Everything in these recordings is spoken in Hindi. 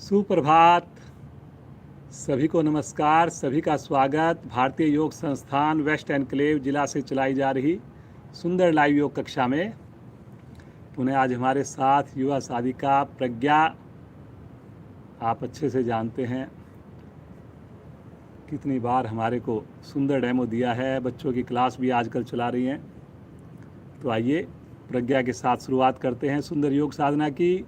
सुप्रभात। सभी को नमस्कार, सभी का स्वागत। भारतीय योग संस्थान वेस्ट एनक्लेव जिला से चलाई जा रही सुंदर लाइव योग कक्षा में पुनः आज हमारे साथ युवा साधिका प्रज्ञा। आप अच्छे से जानते हैं कितनी बार हमारे को सुंदर डेमो दिया है, बच्चों की क्लास भी आजकल चला रही हैं। तो आइए प्रज्ञा के साथ शुरुआत करते हैं सुंदर योग साधना की।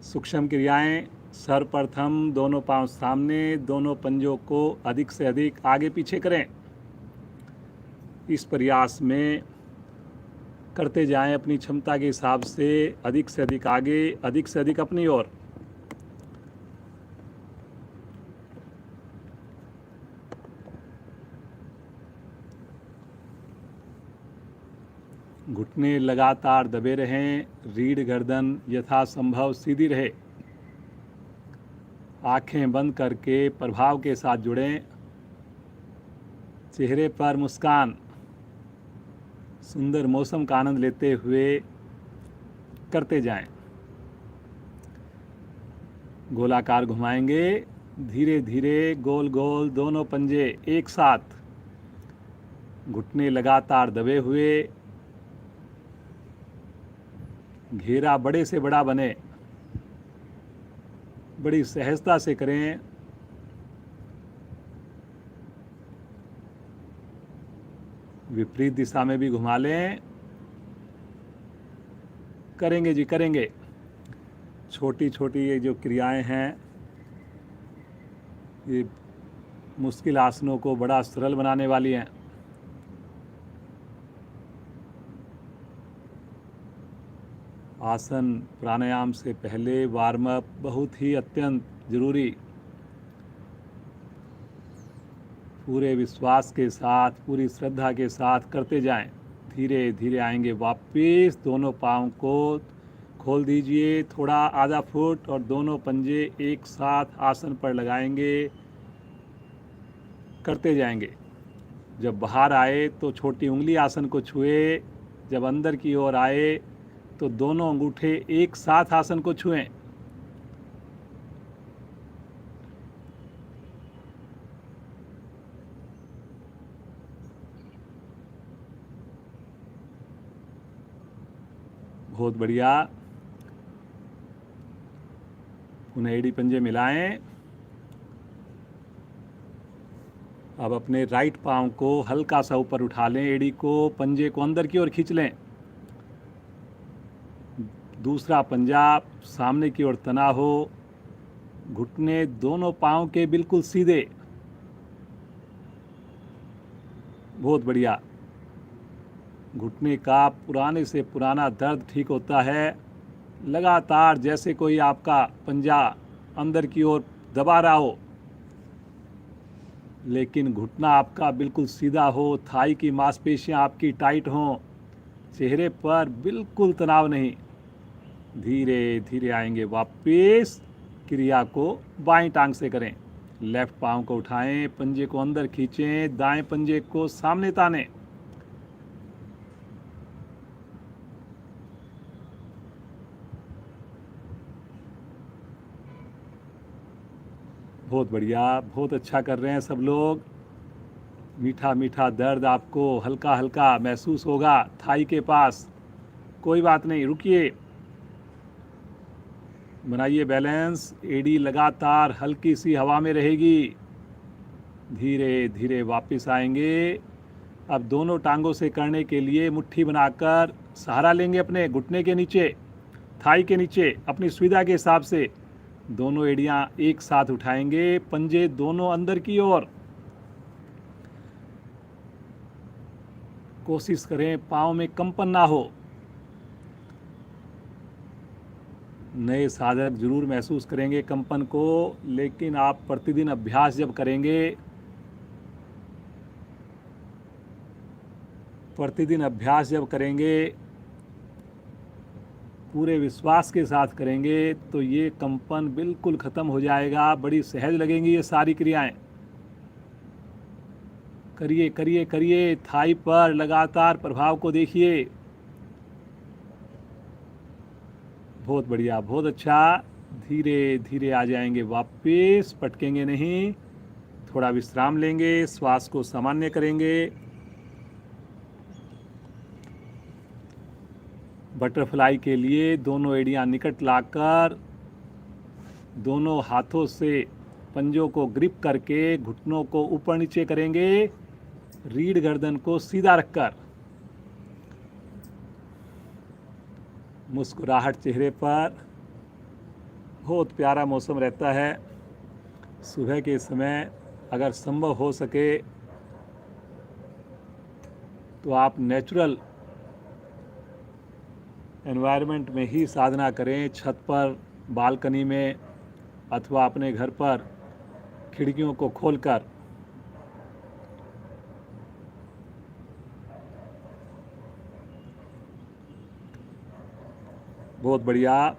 सूक्ष्म क्रियाएं। सर्वप्रथम दोनों पांव सामने, दोनों पंजों को अधिक से अधिक आगे पीछे करें। इस प्रयास में करते जाएं अपनी क्षमता के हिसाब से, अधिक से अधिक आगे, अधिक से अधिक अपनी ओर। घुटने लगातार दबे रहें, रीढ़ गर्दन यथासंभव सीधी रहे। आंखें बंद करके प्रभाव के साथ जुड़ें। चेहरे पर मुस्कान, सुंदर मौसम का आनंद लेते हुए करते जाएं। गोलाकार घुमाएंगे, धीरे धीरे गोल गोल दोनों पंजे एक साथ। घुटने लगातार दबे हुए, घेरा बड़े से बड़ा बने, बड़ी सहजता से करें। विपरीत दिशा में भी घुमा लें। करेंगे जी, करेंगे। छोटी छोटी ये जो क्रियाएं हैं, ये मुश्किल आसनों को बड़ा सरल बनाने वाली हैं। आसन प्राणायाम से पहले वार्म अप बहुत ही अत्यंत जरूरी। पूरे विश्वास के साथ, पूरी श्रद्धा के साथ करते जाएं। धीरे धीरे आएंगे वापस। दोनों पाँव को खोल दीजिए थोड़ा, आधा फुट, और दोनों पंजे एक साथ आसन पर लगाएंगे। करते जाएंगे। जब बाहर आए तो छोटी उंगली आसन को छुए। जब अंदर की ओर आए तो दोनों अंगूठे एक साथ आसन को छुएं। बहुत बढ़िया। पुनः एड़ी पंजे मिलाएं। अब अपने राइट पांव को हल्का सा ऊपर उठा लें, एड़ी को, पंजे को अंदर की ओर खींच लें। दूसरा पंजा सामने की ओर तना हो। घुटने दोनों पांव के बिल्कुल सीधे। बहुत बढ़िया। घुटने का पुराने से पुराना दर्द ठीक होता है। लगातार जैसे कोई आपका पंजा अंदर की ओर दबा रहा हो, लेकिन घुटना आपका बिल्कुल सीधा हो, थाई की मांसपेशियां आपकी टाइट हों, चेहरे पर बिल्कुल तनाव नहीं। धीरे धीरे आएंगे वापस। क्रिया को बाएं टांग से करें। लेफ्ट पांव को उठाएं, पंजे को अंदर खींचें, दाएं पंजे को सामने तानें। बहुत बढ़िया, बहुत अच्छा कर रहे हैं सब लोग। मीठा मीठा दर्द आपको हल्का हल्का महसूस होगा थाई के पास। कोई बात नहीं, रुकिए, बनाइए बैलेंस। एड़ी लगातार हल्की सी हवा में रहेगी। धीरे धीरे वापस आएंगे। अब दोनों टांगों से करने के लिए मुट्ठी बनाकर सहारा लेंगे अपने घुटने के नीचे, थाई के नीचे। अपनी सुविधा के हिसाब से दोनों एड़ियां एक साथ उठाएंगे, पंजे दोनों अंदर की ओर। कोशिश करें पाँव में कंपन ना हो। नए साधक जरूर महसूस करेंगे कंपन को, लेकिन आप प्रतिदिन अभ्यास जब करेंगे, पूरे विश्वास के साथ करेंगे, तो ये कंपन बिल्कुल ख़त्म हो जाएगा। बड़ी सहज लगेंगी ये सारी क्रियाएं। करिए करिए करिए। थाई पर लगातार प्रभाव को देखिए। बहुत बढ़िया, बहुत अच्छा। धीरे धीरे आ जाएंगे वापस, पटकेंगे नहीं। थोड़ा विश्राम लेंगे, श्वास को सामान्य करेंगे। बटरफ्लाई के लिए दोनों एड़ियाँ निकट लाकर दोनों हाथों से पंजों को ग्रिप करके घुटनों को ऊपर नीचे करेंगे, रीढ़ गर्दन को सीधा रखकर। मुस्कुराहट चेहरे पर। बहुत प्यारा मौसम रहता है सुबह के समय। अगर संभव हो सके तो आप नेचुरल एनवायरनमेंट में ही साधना करें, छत पर, बालकनी में, अथवा अपने घर पर खिड़कियों को खोलकर। बहुत बढ़िया।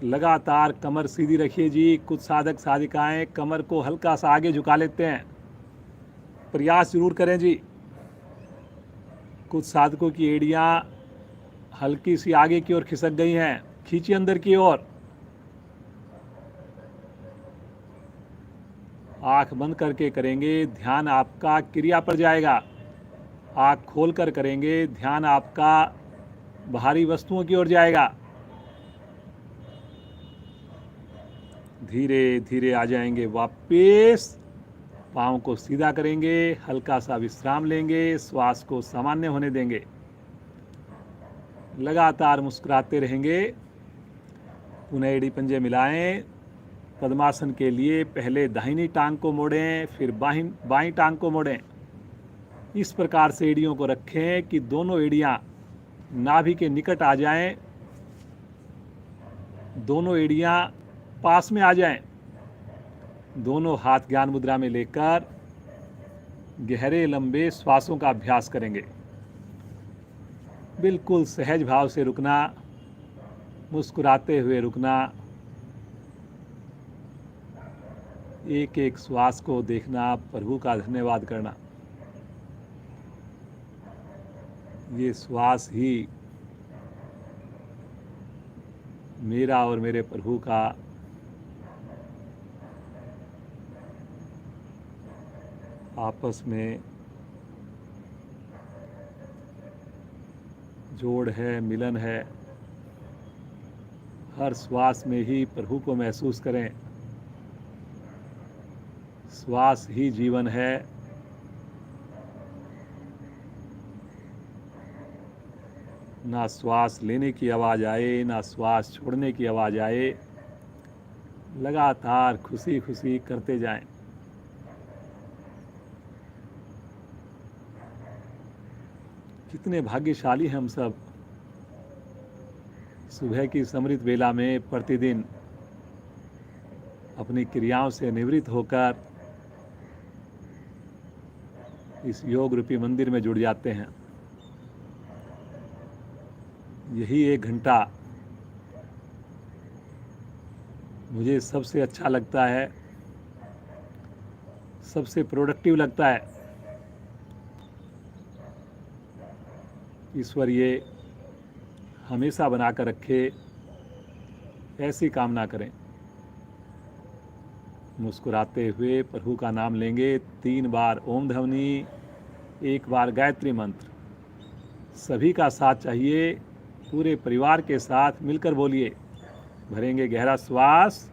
लगातार कमर सीधी रखिए जी। कुछ साधक साधिकाएं कमर को हल्का सा आगे झुका लेते हैं, प्रयास जरूर करें जी। कुछ साधकों की एड़ियां हल्की सी आगे की ओर खिसक गई हैं, खींचिए अंदर की ओर। आंख बंद करके करेंगे, ध्यान आपका क्रिया पर जाएगा। आंख खोलकर करेंगे, ध्यान आपका बाहरी वस्तुओं की ओर जाएगा। धीरे धीरे आ जाएंगे वापस, पाँव को सीधा करेंगे, हल्का सा विश्राम लेंगे, श्वास को सामान्य होने देंगे। लगातार मुस्कुराते रहेंगे। पुनः एड़ी पंजे मिलाएं। पद्मासन के लिए पहले दाहिनी टांग को मोड़ें, फिर बाईं टांग को मोड़ें। इस प्रकार से एड़ियों को रखें कि दोनों एड़ियां नाभि के निकट आ जाएं, दोनों एड़ियां पास में आ जाएं। दोनों हाथ ज्ञान मुद्रा में लेकर गहरे लंबे श्वासों का अभ्यास करेंगे। बिल्कुल सहज भाव से रुकना, मुस्कुराते हुए रुकना, एक एक श्वास को देखना, प्रभु का धन्यवाद करना। ये श्वास ही मेरा और मेरे प्रभु का आपस में जोड़ है, मिलन है। हर श्वास में ही प्रभु को महसूस करें। श्वास ही जीवन है। ना श्वास लेने की आवाज़ आए, ना श्वास छोड़ने की आवाज़ आए। लगातार खुशी खुशी करते जाएं। कितने भाग्यशाली हैं हम सब, सुबह की समृद्ध वेला में प्रतिदिन अपनी क्रियाओं से निवृत्त होकर इस योग रूपी मंदिर में जुड़ जाते हैं। यही 1 घंटा मुझे सबसे अच्छा लगता है, सबसे प्रोडक्टिव लगता है। ईश्वर ये हमेशा बनाकर रखे, ऐसी कामना करें। मुस्कुराते हुए प्रभु का नाम लेंगे। 3 बार ओम ध्वनि, 1 बार गायत्री मंत्र। सभी का साथ चाहिए, पूरे परिवार के साथ मिलकर बोलिए। भरेंगे गहरा श्वास।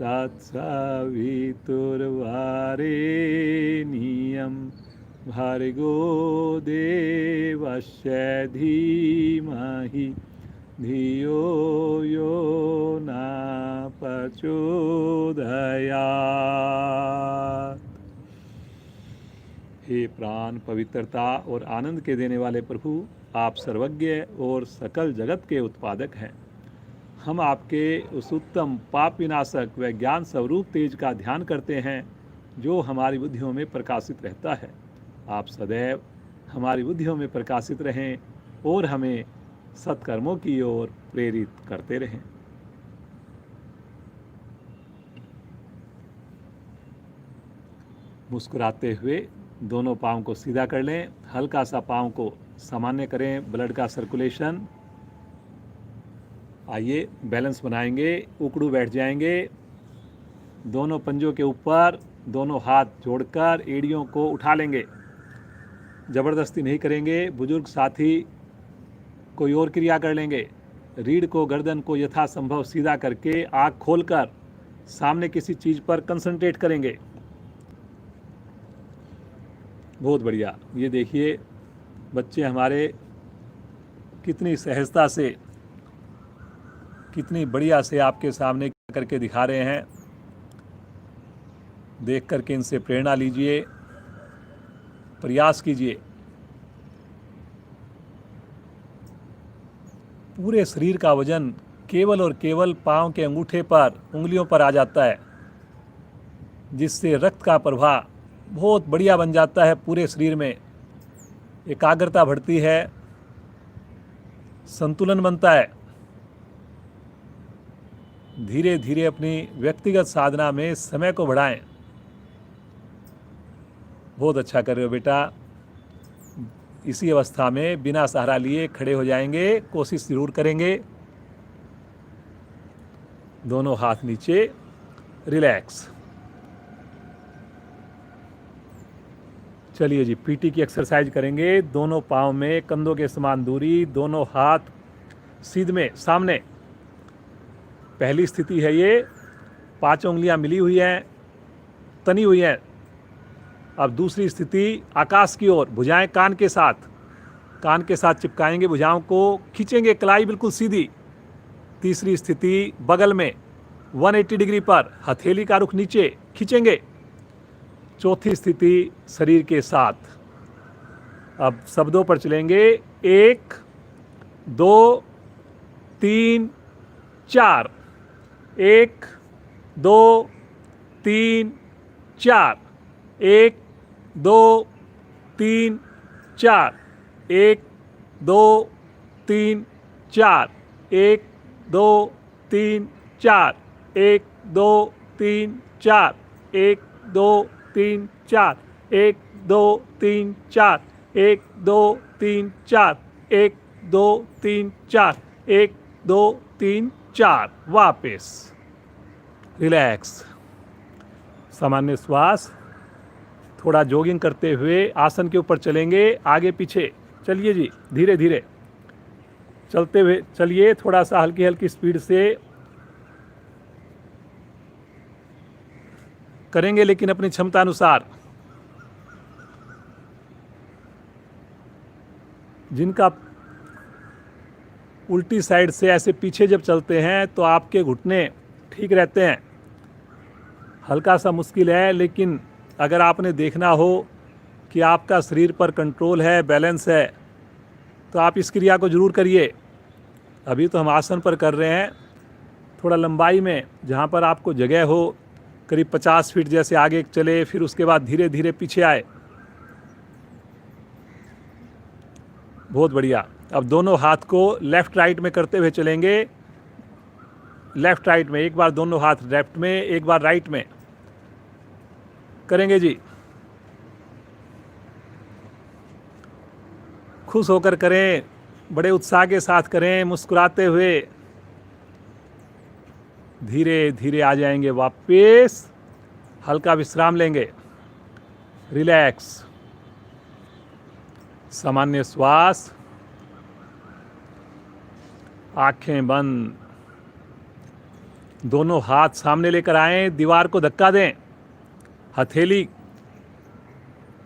तत्सवितुर्वरेण्यं भर्गो देवस्य धीमहि धियो यो न प्रचोदयात्। हे प्राण पवित्रता और आनंद के देने वाले प्रभु, आप सर्वज्ञ और सकल जगत के उत्पादक हैं। हम आपके उस उत्तम पाप विनाशक व ज्ञान स्वरूप तेज का ध्यान करते हैं जो हमारी बुद्धियों में प्रकाशित रहता है। आप सदैव हमारी बुद्धियों में प्रकाशित रहें और हमें सत्कर्मों की ओर प्रेरित करते रहें। मुस्कुराते हुए दोनों पाँव को सीधा कर लें। हल्का सा पाँव को सामान्य करें, ब्लड का सर्कुलेशन। आइए बैलेंस बनाएंगे, उकड़ू बैठ जाएंगे। दोनों पंजों के ऊपर दोनों हाथ जोड़कर एड़ियों को उठा लेंगे। ज़बरदस्ती नहीं करेंगे। बुजुर्ग साथी कोई और क्रिया कर लेंगे। रीढ़ को, गर्दन को यथासंभव सीधा करके आँख खोलकर सामने किसी चीज़ पर कंसंट्रेट करेंगे। बहुत बढ़िया। ये देखिए बच्चे हमारे कितनी सहजता से, कितनी बढ़िया से आपके सामने करके दिखा रहे हैं। देख करके इनसे प्रेरणा लीजिए, प्रयास कीजिए। पूरे शरीर का वजन केवल और केवल पाँव के अंगूठे पर, उंगलियों पर आ जाता है, जिससे रक्त का प्रवाह बहुत बढ़िया बन जाता है। पूरे शरीर में एकाग्रता बढ़ती है, संतुलन बनता है। धीरे धीरे अपनी व्यक्तिगत साधना में समय को बढ़ाएं। बहुत अच्छा कर रहे हो बेटा। इसी अवस्था में बिना सहारा लिए खड़े हो जाएंगे, कोशिश जरूर करेंगे। दोनों हाथ नीचे, रिलैक्स। चलिए जी, पीटी की एक्सरसाइज करेंगे। दोनों पाँव में कंधों के समान दूरी, दोनों हाथ सीध में सामने। पहली स्थिति है ये, 5 उंगलियां मिली हुई हैं, तनी हुई हैं। अब दूसरी स्थिति आकाश की ओर, भुजाएं कान के साथ चिपकाएंगे, भुजाओं को खींचेंगे, कलाई बिल्कुल सीधी। तीसरी स्थिति बगल में 180 डिग्री पर, हथेली का रुख नीचे खींचेंगे। चौथी स्थिति शरीर के साथ। अब शब्दों पर चलेंगे। 1 2 3 4। 1 2 3 4। 1 2 3 4। 1 2 3 4। 1 2 3 4। 1 2 3 4। 1 2 3 4। 1 2 3 4। 1 2 3 4। 1 2 3 4। 1 2 3 4। वापस रिलैक्स, सामान्य श्वास। थोड़ा जॉगिंग करते हुए आसन के ऊपर चलेंगे, आगे पीछे। चलिए जी, धीरे धीरे चलते हुए चलिए, थोड़ा सा हल्की हल्की स्पीड से करेंगे, लेकिन अपनी क्षमता अनुसार। जिनका उल्टी साइड से ऐसे पीछे जब चलते हैं तो आपके घुटने ठीक रहते हैं। हल्का सा मुश्किल है, लेकिन अगर आपने देखना हो कि आपका शरीर पर कंट्रोल है, बैलेंस है, तो आप इस क्रिया को ज़रूर करिए। अभी तो हम आसन पर कर रहे हैं। थोड़ा लंबाई में, जहाँ पर आपको जगह हो, करीब 50 फीट जैसे आगे चले, फिर उसके बाद धीरे धीरे पीछे आए। बहुत बढ़िया। अब दोनों हाथ को लेफ्ट राइट में करते हुए चलेंगे। लेफ्ट राइट में, एक बार दोनों हाथ लेफ्ट में, एक बार राइट में करेंगे जी। खुश होकर करें, बड़े उत्साह के साथ करें, मुस्कुराते हुए। धीरे धीरे आ जाएंगे वापस। हल्का विश्राम लेंगे, रिलैक्स, सामान्य श्वास, आंखें बंद। दोनों हाथ सामने लेकर आएं, दीवार को धक्का दें, हथेली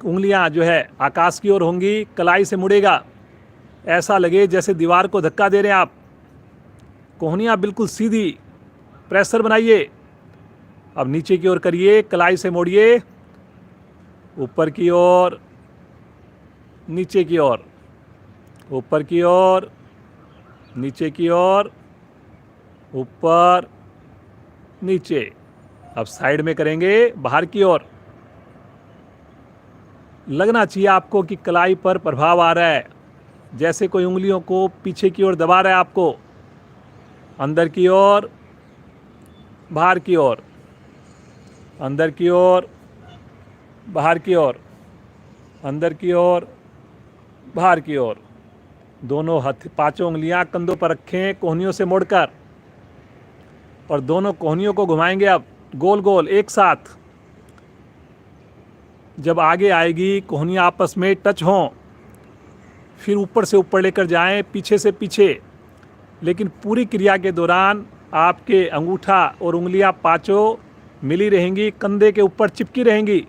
उंगलियां जो है आकाश की ओर होंगी, कलाई से मुड़ेगा, ऐसा लगे जैसे दीवार को धक्का दे रहे हैं आप। कोहनियां बिल्कुल सीधी, प्रेशर बनाइए। अब नीचे की ओर करिए, कलाई से मोड़िए, ऊपर की ओर, नीचे की ओर, ऊपर की ओर, नीचे की ओर, ऊपर, नीचे। अब साइड में करेंगे, बाहर की ओर। लगना चाहिए आपको कि कलाई पर प्रभाव आ रहा है, जैसे कोई उंगलियों को पीछे की ओर दबा रहा है आपको। अंदर की ओर, बाहर की ओर, अंदर की ओर, बाहर की ओर, अंदर की ओर, बाहर की ओर। दोनों हाथ, पांचों उंगलियां कंधों पर रखें, कोहनियों से मोड़कर, और दोनों कोहनियों को घुमाएंगे अब गोल गोल एक साथ। जब आगे आएगी, कोहनियां आपस में टच हों, फिर ऊपर से ऊपर लेकर जाएं, पीछे से पीछे। लेकिन पूरी क्रिया के दौरान आपके अंगूठा और उंगलियां पांचों मिली रहेंगी, कंधे के ऊपर चिपकी रहेंगी।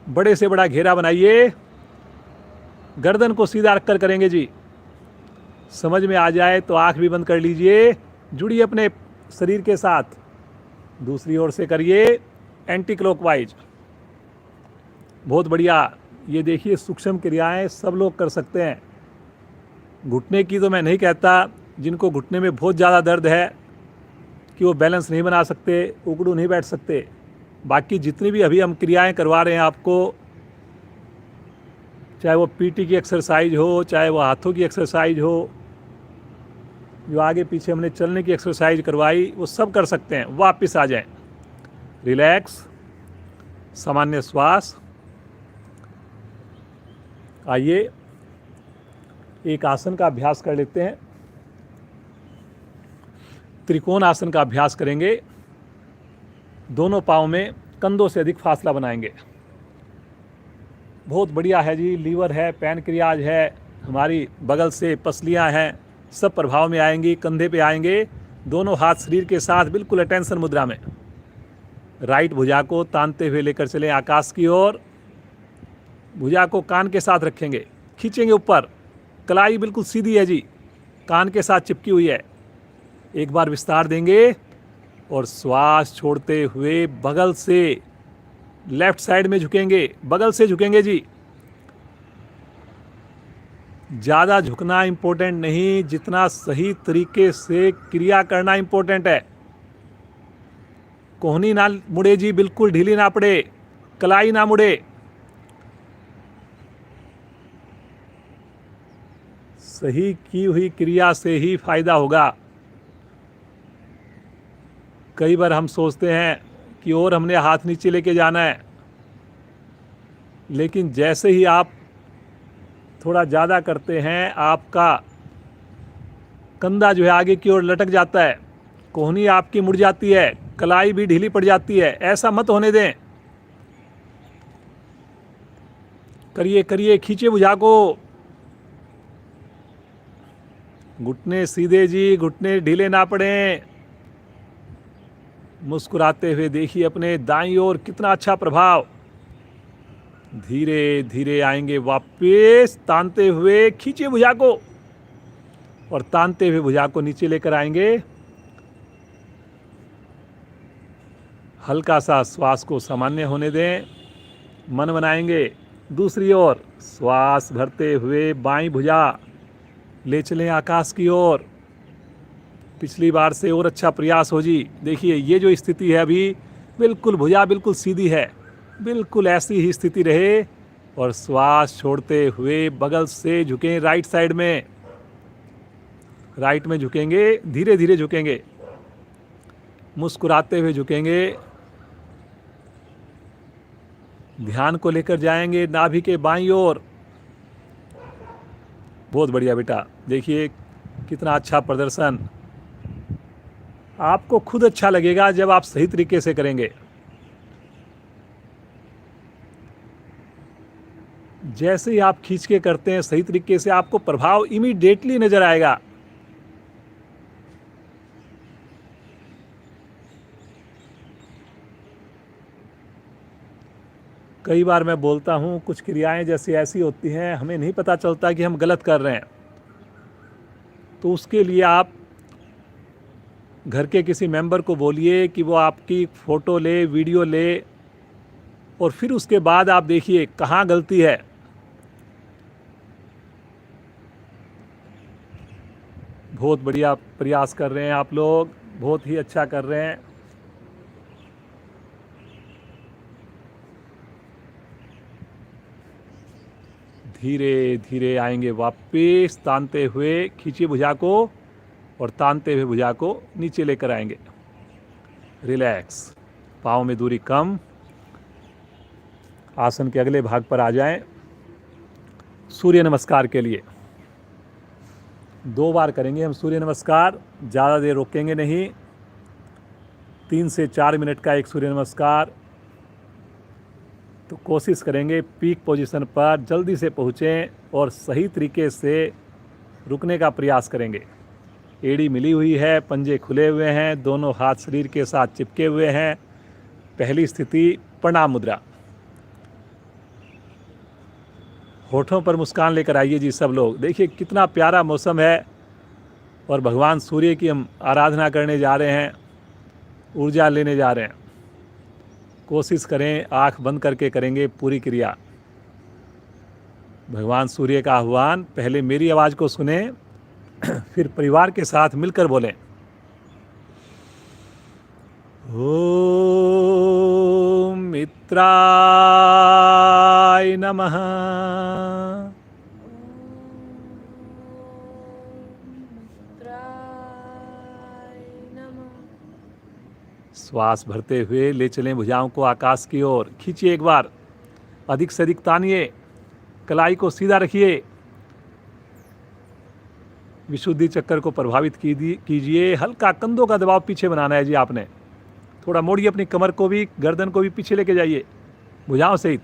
बड़े से बड़ा घेरा बनाइए, गर्दन को सीधा रखकर करेंगे जी। समझ में आ जाए तो आंख भी बंद कर लीजिए, जुड़िए अपने शरीर के साथ। दूसरी ओर से करिए, एंटी क्लॉकवाइज। बहुत बढ़िया। ये देखिए, सूक्ष्म क्रियाएं सब लोग कर सकते हैं। घुटने की तो मैं नहीं कहता, जिनको घुटने में बहुत ज़्यादा दर्द है कि वो बैलेंस नहीं बना सकते, उकड़ू नहीं बैठ सकते। बाकी जितनी भी अभी हम क्रियाएं करवा रहे हैं आपको, चाहे वो पीटी की एक्सरसाइज हो, चाहे वो हाथों की एक्सरसाइज हो, जो आगे पीछे हमने चलने की एक्सरसाइज करवाई, वो सब कर सकते हैं। वापस आ जाएं, रिलैक्स, सामान्य श्वास। आइए एक आसन का अभ्यास कर लेते हैं। त्रिकोण आसन का अभ्यास करेंगे। दोनों पाँव में कंधों से अधिक फासला बनाएंगे। बहुत बढ़िया है जी। लीवर है, पैनक्रियाज है, हमारी बगल से पसलियां हैं, सब प्रभाव में आएंगी। कंधे पे आएंगे, दोनों हाथ शरीर के साथ बिल्कुल अटेंशन मुद्रा में। राइट भुजा को तानते हुए लेकर चलें आकाश की ओर। भुजा को कान के साथ रखेंगे, खींचेंगे ऊपर। कलाई बिल्कुल सीधी है जी, कान के साथ चिपकी हुई है। एक बार विस्तार देंगे और श्वास छोड़ते हुए बगल से लेफ्ट साइड में झुकेंगे, बगल से झुकेंगे जी। ज़्यादा झुकना इंपॉर्टेंट नहीं, जितना सही तरीके से क्रिया करना इंपॉर्टेंट है। कोहनी ना मुड़े जी, बिल्कुल ढीली ना पड़े, कलाई ना मुड़े। सही की हुई क्रिया से ही फायदा होगा। कई बार हम सोचते हैं कि और हमने हाथ नीचे लेके जाना है, लेकिन जैसे ही आप थोड़ा ज़्यादा करते हैं, आपका कंधा जो है आगे की ओर लटक जाता है, कोहनी आपकी मुड़ जाती है, कलाई भी ढीली पड़ जाती है। ऐसा मत होने दें। करिए करिए, खींचे भुजा को। घुटने सीधे जी, घुटने ढीले ना पड़ें। मुस्कुराते हुए देखिए अपने दाईं ओर, कितना अच्छा प्रभाव। धीरे धीरे आएंगे वापस, तानते हुए खींचे भुजा को, और तानते हुए भुजा को नीचे लेकर आएंगे। हल्का सा श्वास को सामान्य होने दें, मन बनाएंगे। दूसरी ओर श्वास भरते हुए बाईं भुजा ले चलें आकाश की ओर। पिछली बार से और अच्छा प्रयास हो जी। देखिए ये जो स्थिति है अभी, बिल्कुल भुजा बिल्कुल सीधी है, बिल्कुल ऐसी ही स्थिति रहे। और श्वास छोड़ते हुए बगल से झुकें राइट साइड में। राइट में झुकेंगे, धीरे धीरे झुकेंगे, मुस्कुराते हुए झुकेंगे। ध्यान को लेकर जाएंगे नाभि के बाईं ओर। बहुत बढ़िया बेटा, देखिए कितना अच्छा प्रदर्शन। आपको खुद अच्छा लगेगा जब आप सही तरीके से करेंगे। जैसे ही आप खींच के करते हैं सही तरीके से, आपको प्रभाव इमीडिएटली नजर आएगा। कई बार मैं बोलता हूँ कुछ क्रियाएं जैसी ऐसी होती हैं हमें नहीं पता चलता कि हम गलत कर रहे हैं, तो उसके लिए आप घर के किसी मेंबर को बोलिए कि वो आपकी फ़ोटो ले, वीडियो ले, और फिर उसके बाद आप देखिए कहाँ गलती है। बहुत बढ़िया प्रयास कर रहे हैं आप लोग, बहुत ही अच्छा कर रहे हैं। धीरे धीरे आएंगे वापस, तानते हुए खींचिए भुजा को और तानते हुए भुजा को नीचे लेकर आएंगे। रिलैक्स, पाँव में दूरी कम। आसन के अगले भाग पर आ जाएं। सूर्य नमस्कार के लिए 2 बार करेंगे हम सूर्य नमस्कार, ज़्यादा देर रोकेंगे नहीं। 3 से 4 मिनट का एक सूर्य नमस्कार। तो कोशिश करेंगे पीक पोजीशन पर जल्दी से पहुँचें और सही तरीके से रुकने का प्रयास करेंगे। एड़ी मिली हुई है, पंजे खुले हुए हैं, दोनों हाथ शरीर के साथ चिपके हुए हैं। पहली स्थिति प्रणाम मुद्रा। होठों पर मुस्कान लेकर आइए जी सब लोग। देखिए कितना प्यारा मौसम है और भगवान सूर्य की हम आराधना करने जा रहे हैं, ऊर्जा लेने जा रहे हैं। कोशिश करें आँख बंद करके करेंगे पूरी क्रिया। भगवान सूर्य का आह्वान पहले मेरी आवाज़ को सुने, फिर परिवार के साथ मिलकर बोलें। ओम मित्राय नमः। श्वास भरते हुए ले चलें भुजाओं को आकाश की ओर। खींचिए एक बार, अधिक से अधिक तानिए, कलाई को सीधा रखिए। विशुद्धि चक्र को प्रभावित कीजिए। हल्का कंधों का दबाव पीछे बनाना है जी आपने। थोड़ा मोड़िए अपनी कमर को भी, गर्दन को भी पीछे लेके जाइए भुजाओं सहित।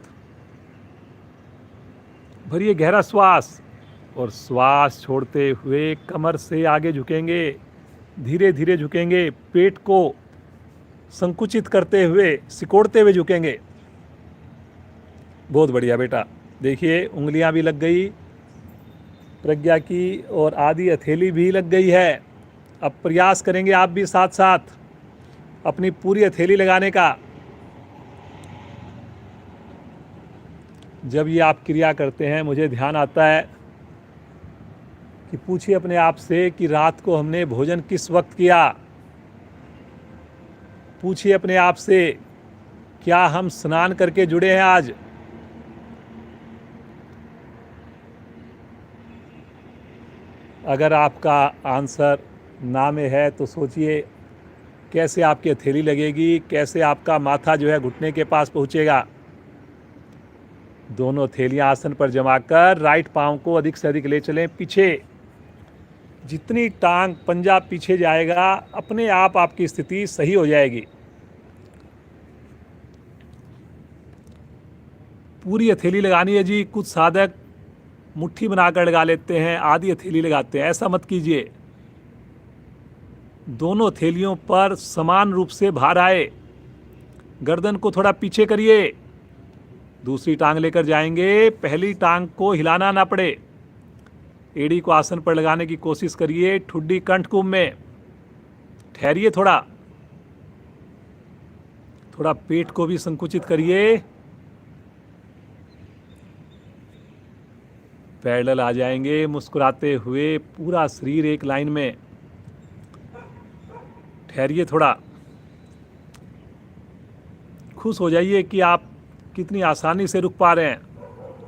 भरिए गहरा श्वास और श्वास छोड़ते हुए कमर से आगे झुकेंगे, धीरे धीरे झुकेंगे। पेट को संकुचित करते हुए, सिकोड़ते हुए झुकेंगे। बहुत बढ़िया बेटा। देखिए उंगलियां भी लग गई प्रज्ञा की और आधी हथेली भी लग गई है। अब प्रयास करेंगे आप भी साथ साथ अपनी पूरी हथेली लगाने का। जब ये आप क्रिया करते हैं मुझे ध्यान आता है कि पूछिए अपने आप से कि रात को हमने भोजन किस वक्त किया। पूछिए अपने आप से क्या हम स्नान करके जुड़े हैं आज। अगर आपका आंसर ना में है तो सोचिए कैसे आपकी हथेली लगेगी, कैसे आपका माथा जो है घुटने के पास पहुंचेगा। दोनों हथेलियां आसन पर जमाकर राइट पांव को अधिक से अधिक ले चलें पीछे। जितनी टांग पंजा पीछे जाएगा अपने आप आपकी स्थिति सही हो जाएगी। पूरी हथेली लगानी है जी। कुछ साधक मुट्ठी बनाकर लगा लेते हैं, आधी हथेली लगाते हैं। ऐसा मत कीजिए। दोनों हथेलियों पर समान रूप से भार आए। गर्दन को थोड़ा पीछे करिए। दूसरी टांग लेकर जाएंगे, पहली टांग को हिलाना ना पड़े। एड़ी को आसन पर लगाने की कोशिश करिए। ठुड्डी कंठ कुंभ में ठहरिए। थोड़ा पेट को भी संकुचित करिए। पैरेलल आ जाएंगे मुस्कुराते हुए, पूरा शरीर एक लाइन में। ठहरिए, थोड़ा खुश हो जाइए कि आप कितनी आसानी से रुक पा रहे हैं,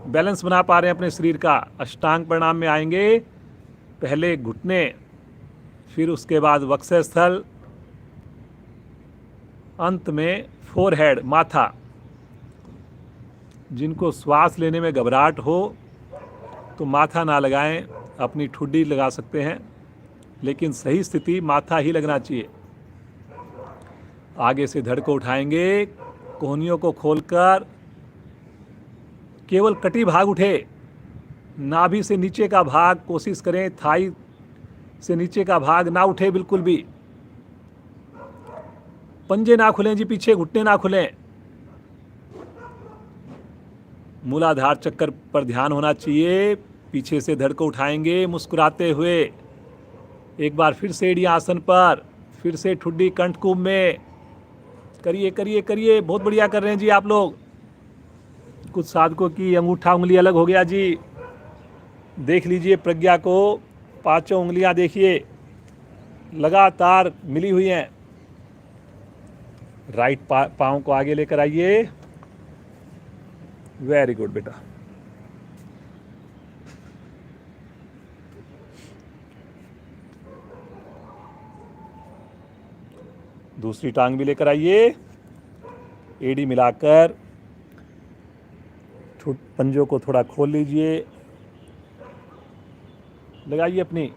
बैलेंस बना पा रहे हैं अपने शरीर का। अष्टांग प्रणाम में आएंगे। पहले घुटने, फिर उसके बाद वक्षस्थल, अंत में फोरहेड, माथा। जिनको श्वास लेने में घबराहट हो तो माथा ना लगाएं, अपनी ठुड्डी लगा सकते हैं, लेकिन सही स्थिति माथा ही लगना चाहिए। आगे से धड़ को उठाएंगे, कोहनियों को खोलकर केवल कटी भाग उठे। नाभि से नीचे का भाग कोशिश करें, थाई से नीचे का भाग ना उठे बिल्कुल भी। पंजे ना खुलें जी पीछे, घुटने ना खुलें। मूलाधार चक्कर पर ध्यान होना चाहिए। पीछे से धड़ को उठाएंगे मुस्कुराते हुए। एक बार फिर से एड़ी आसन पर, फिर से ठुड्डी कंठ कुंभ में। करिए करिए करिए, बहुत बढ़िया कर रहे हैं जी आप लोग। कुछ साधकों की अंगूठा उंगली अलग हो गया जी, देख लीजिए प्रज्ञा को। पांचों उंगलियां देखिए लगातार मिली हुई हैं। राइट पाँव को आगे लेकर आइए। वेरी गुड बेटा। दूसरी टांग भी लेकर आइए। एड़ी मिलाकर पंजों को थोड़ा खोल लीजिए, लगाइए अपनी।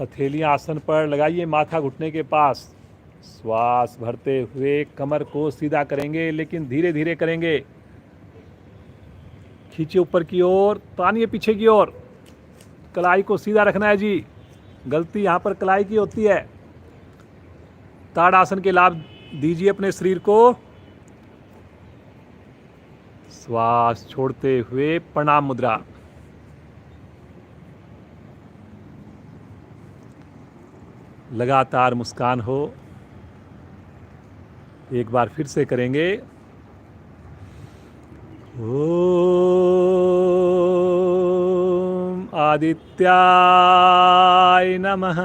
हथेलियां आसन पर लगाइए, माथा घुटने के पास। श्वास भरते हुए कमर को सीधा करेंगे, लेकिन धीरे धीरे करेंगे। खींचिए ऊपर की ओर, तानिए पीछे की ओर। कलाई को सीधा रखना है जी, गलती यहाँ पर कलाई की होती है। ताड़ासन के लाभ दीजिए अपने शरीर को। श्वास छोड़ते हुए प्रणाम मुद्रा। लगातार मुस्कान हो। एक बार फिर से करेंगे। ओम आदित्याय नमः।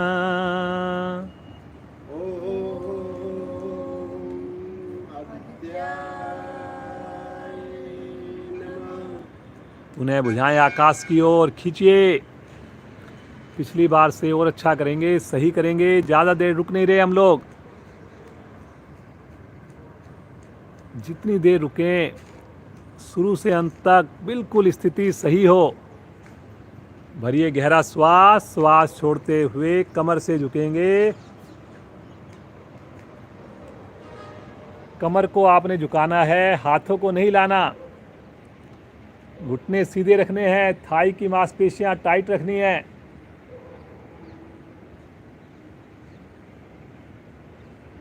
पुनः बुझाएं आकाश की ओर, खींचिए। पिछली बार से और अच्छा करेंगे, सही करेंगे। ज़्यादा देर रुक नहीं रहे हम लोग। जितनी देर रुकें, शुरू से अंत तक बिल्कुल स्थिति सही हो। भरिए गहरा श्वास। श्वास छोड़ते हुए कमर से झुकेंगे। कमर को आपने झुकाना है, हाथों को नहीं लाना। घुटने सीधे रखने हैं, थाई की मांसपेशियां टाइट रखनी है।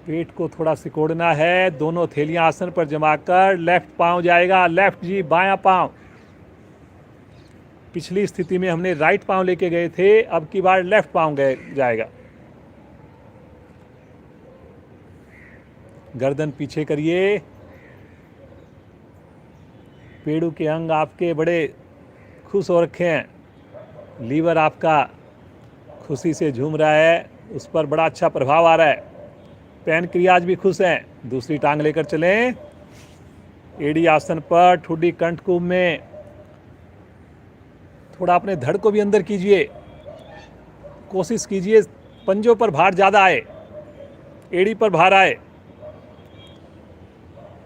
पेट को थोड़ा सिकोड़ना है। दोनों थैलियां आसन पर जमाकर लेफ्ट पांव जाएगा। लेफ्ट जी, बायां पांव। पिछली स्थिति में हमने राइट पांव लेके गए थे, अब की बार लेफ्ट पांव जाएगा। गर्दन पीछे करिए। पेड़ों के अंग आपके बड़े खुश हो रखे हैं। लीवर आपका खुशी से झूम रहा है, उस पर बड़ा अच्छा प्रभाव आ रहा है। पैनक्रियाज भी खुश हैं। दूसरी टांग लेकर चलें। एड़ी आसन पर, ठुड्डी कंठ कुंभ में। थोड़ा अपने धड़ को भी अंदर कीजिए। कोशिश कीजिए पंजों पर भार ज़्यादा आए, एड़ी पर भार आए।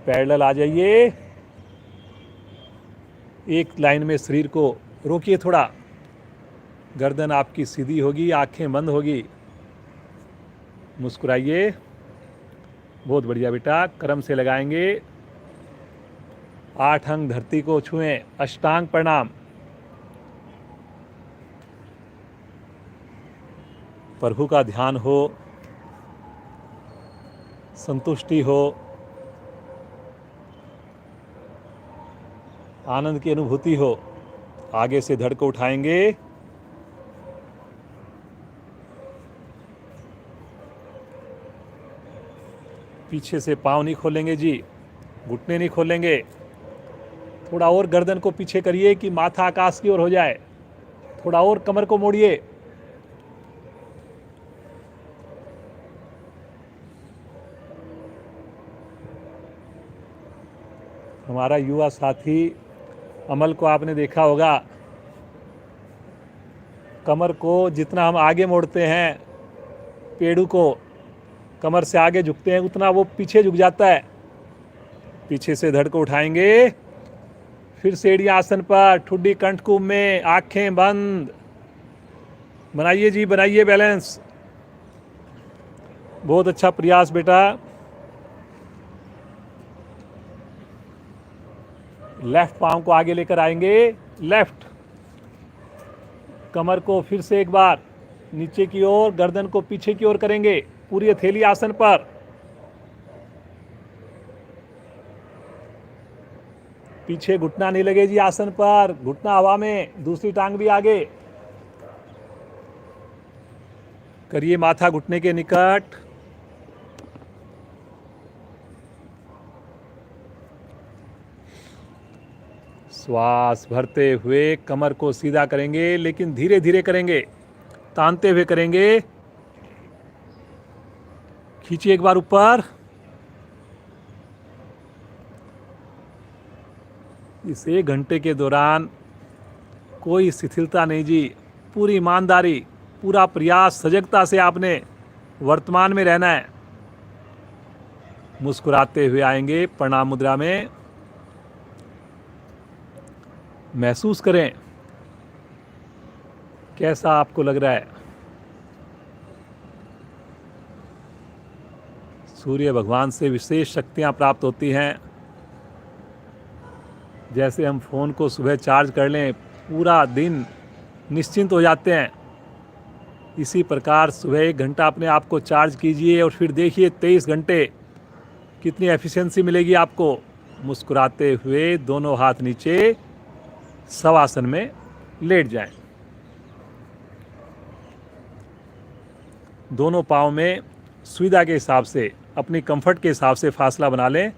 पैरेलल आ जाइए। एक लाइन में शरीर को रोकिए थोड़ा। गर्दन आपकी सीधी होगी, आंखें बंद होगी। मुस्कुराइए। बहुत बढ़िया बेटा। क्रम से लगाएंगे। 8 अंग धरती को छुएं। अष्टांग प्रणाम। प्रभु का ध्यान हो, संतुष्टि हो, आनंद की अनुभूति हो। आगे से धड़ को उठाएंगे। पीछे से पाँव नहीं खोलेंगे जी, घुटने नहीं खोलेंगे। थोड़ा और गर्दन को पीछे करिए कि माथा आकाश की ओर हो जाए। थोड़ा और कमर को मोड़िए। हमारा युवा साथी अमल को आपने देखा होगा, कमर को जितना हम आगे मोड़ते हैं, पेड़ू को कमर से आगे झुकते हैं, उतना वो पीछे झुक जाता है। पीछे से धड़ को उठाएंगे। फिर से एड़ी आसन पर, ठुड्डी कंठ कुंभ में। आंखें बंद। बनाइए जी, बनाइए बैलेंस। बहुत अच्छा प्रयास बेटा। लेफ्ट पाँव को आगे लेकर आएंगे। लेफ्ट। कमर को फिर से एक बार नीचे की ओर, गर्दन को पीछे की ओर करेंगे। पूरी हथेली आसन पर। पीछे घुटना नहीं लगे जी आसन पर, घुटना हवा में, दूसरी टांग भी आगे करिए, माथा घुटने के निकट। श्वास भरते हुए कमर को सीधा करेंगे, लेकिन धीरे धीरे करेंगे, तानते हुए करेंगे। खींचिए एक बार ऊपर। इस 1 घंटे के दौरान कोई शिथिलता नहीं जी, पूरी ईमानदारी, पूरा प्रयास, सजगता से आपने वर्तमान में रहना है। मुस्कुराते हुए आएंगे प्रणाम मुद्रा में। महसूस करें कैसा आपको लग रहा है। सूर्य भगवान से विशेष शक्तियां प्राप्त होती हैं। जैसे हम फ़ोन को सुबह चार्ज कर लें, पूरा दिन निश्चिंत हो जाते हैं, इसी प्रकार सुबह 1 घंटा अपने आप को चार्ज कीजिए और फिर देखिए 23 घंटे कितनी एफिशिएंसी मिलेगी आपको। मुस्कुराते हुए दोनों हाथ नीचे शवासन में लेट जाएं। दोनों पाँव में सुविधा के हिसाब से, अपनी कंफर्ट के हिसाब से फासला बना लें।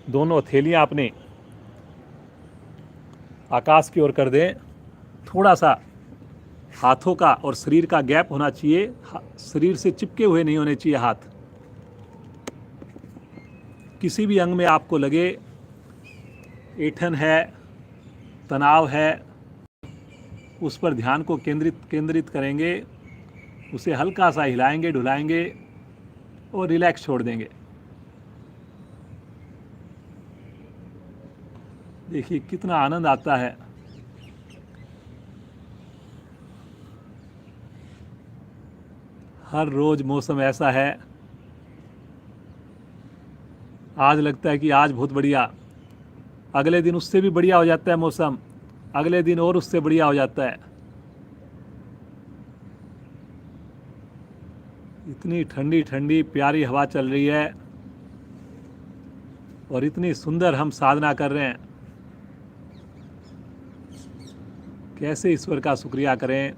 दोनों हथेलियां अपनी आकाश की ओर कर दें। थोड़ा सा हाथों का और शरीर का गैप होना चाहिए, शरीर से चिपके हुए नहीं होने चाहिए हाथ। किसी भी अंग में आपको लगे ऐंठन है, तनाव है, उस पर ध्यान को केंद्रित करेंगे, उसे हल्का सा हिलाएंगे, डुलाएंगे और रिलैक्स छोड़ देंगे। देखिए कितना आनंद आता है। हर रोज मौसम ऐसा है, आज लगता है कि आज बहुत बढ़िया, अगले दिन उससे भी बढ़िया हो जाता है मौसम, अगले दिन और उससे बढ़िया हो जाता है। इतनी ठंडी ठंडी प्यारी हवा चल रही है और इतनी सुंदर हम साधना कर रहे हैं। कैसे ईश्वर का शुक्रिया करें,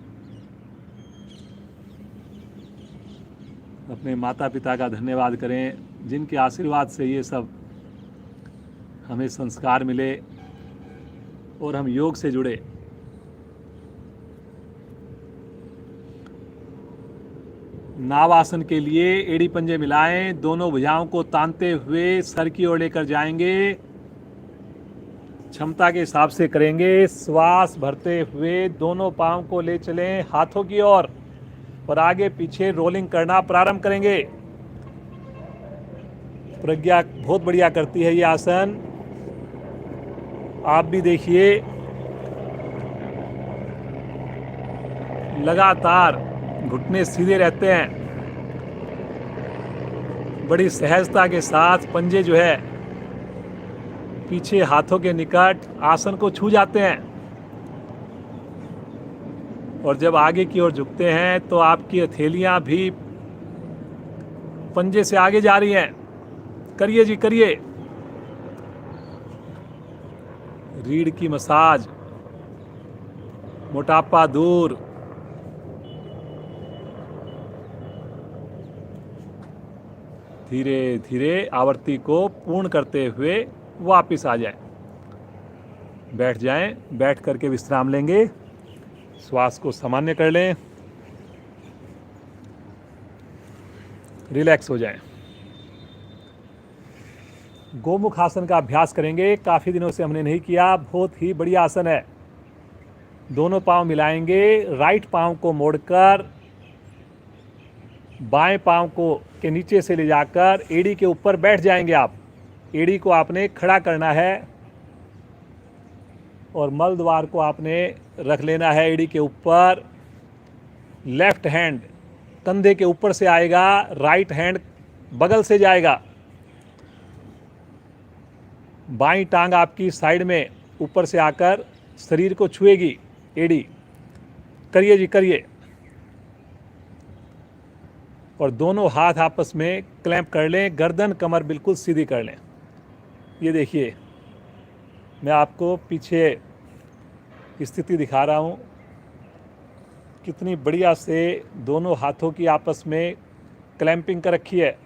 अपने माता पिता का धन्यवाद करें, जिनके आशीर्वाद से ये सब हमें संस्कार मिले और हम योग से जुड़े। नावासन के लिए एड़ी पंजे मिलाएं, दोनों भुजाओं को तानते हुए सर की ओर लेकर जाएंगे। क्षमता के हिसाब से करेंगे। श्वास भरते हुए दोनों पांव को ले चलें हाथों की ओर और आगे पीछे रोलिंग करना प्रारंभ करेंगे। प्रज्ञा बहुत बढ़िया करती है ये आसन, आप भी देखिए। लगातार घुटने सीधे रहते हैं, बड़ी सहजता के साथ पंजे जो है पीछे हाथों के निकट आसन को छू जाते हैं। और जब आगे की ओर झुकते हैं तो आपकी हथेलियां भी पंजे से आगे जा रही हैं। करिए जी करिए। रीढ़ की मसाज, मोटापा दूर। धीरे धीरे आवृत्ति को पूर्ण करते हुए वापस आ जाएं। बैठ जाएं, बैठ करके विश्राम लेंगे। श्वास को सामान्य कर लें, रिलैक्स हो जाएं। गोमुख आसन का अभ्यास करेंगे, काफ़ी दिनों से हमने नहीं किया, बहुत ही बढ़िया आसन है। दोनों पांव मिलाएंगे, राइट पांव को मोड़कर बाएं पांव को के नीचे से ले जाकर एड़ी के ऊपर बैठ जाएंगे आप। एड़ी को आपने खड़ा करना है और मल द्वार को आपने रख लेना है एड़ी के ऊपर। लेफ्ट हैंड कंधे के ऊपर से आएगा, राइट हैंड बगल से जाएगा। बाईं टांग आपकी साइड में ऊपर से आकर शरीर को छुएगी एड़ी। करिए जी करिए। और दोनों हाथ आपस में क्लैंप कर लें, गर्दन कमर बिल्कुल सीधी कर लें। ये देखिए मैं आपको पीछे स्थिति दिखा रहा हूँ, कितनी बढ़िया से दोनों हाथों की आपस में क्लैंपिंग कर रखी है।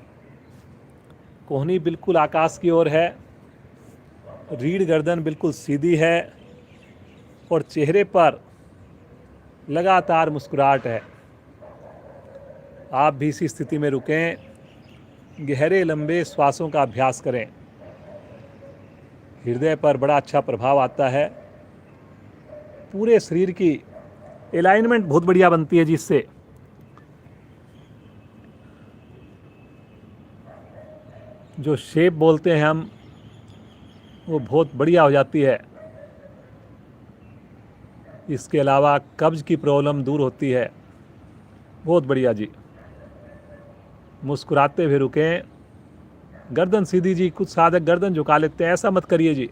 कोहनी बिल्कुल आकाश की ओर है, रीढ़ गर्दन बिल्कुल सीधी है और चेहरे पर लगातार मुस्कुराहट है। आप भी इसी स्थिति में रुकें, गहरे लंबे श्वासों का अभ्यास करें। हृदय पर बड़ा अच्छा प्रभाव आता है, पूरे शरीर की अलाइनमेंट बहुत बढ़िया बनती है, जिससे जो शेप बोलते हैं हम, वो बहुत बढ़िया हो जाती है। इसके अलावा कब्ज की प्रॉब्लम दूर होती है। बहुत बढ़िया जी। मुस्कुराते हुए रुकें, गर्दन सीधी जी। कुछ साधक गर्दन झुका लेते हैं, ऐसा मत करिए जी।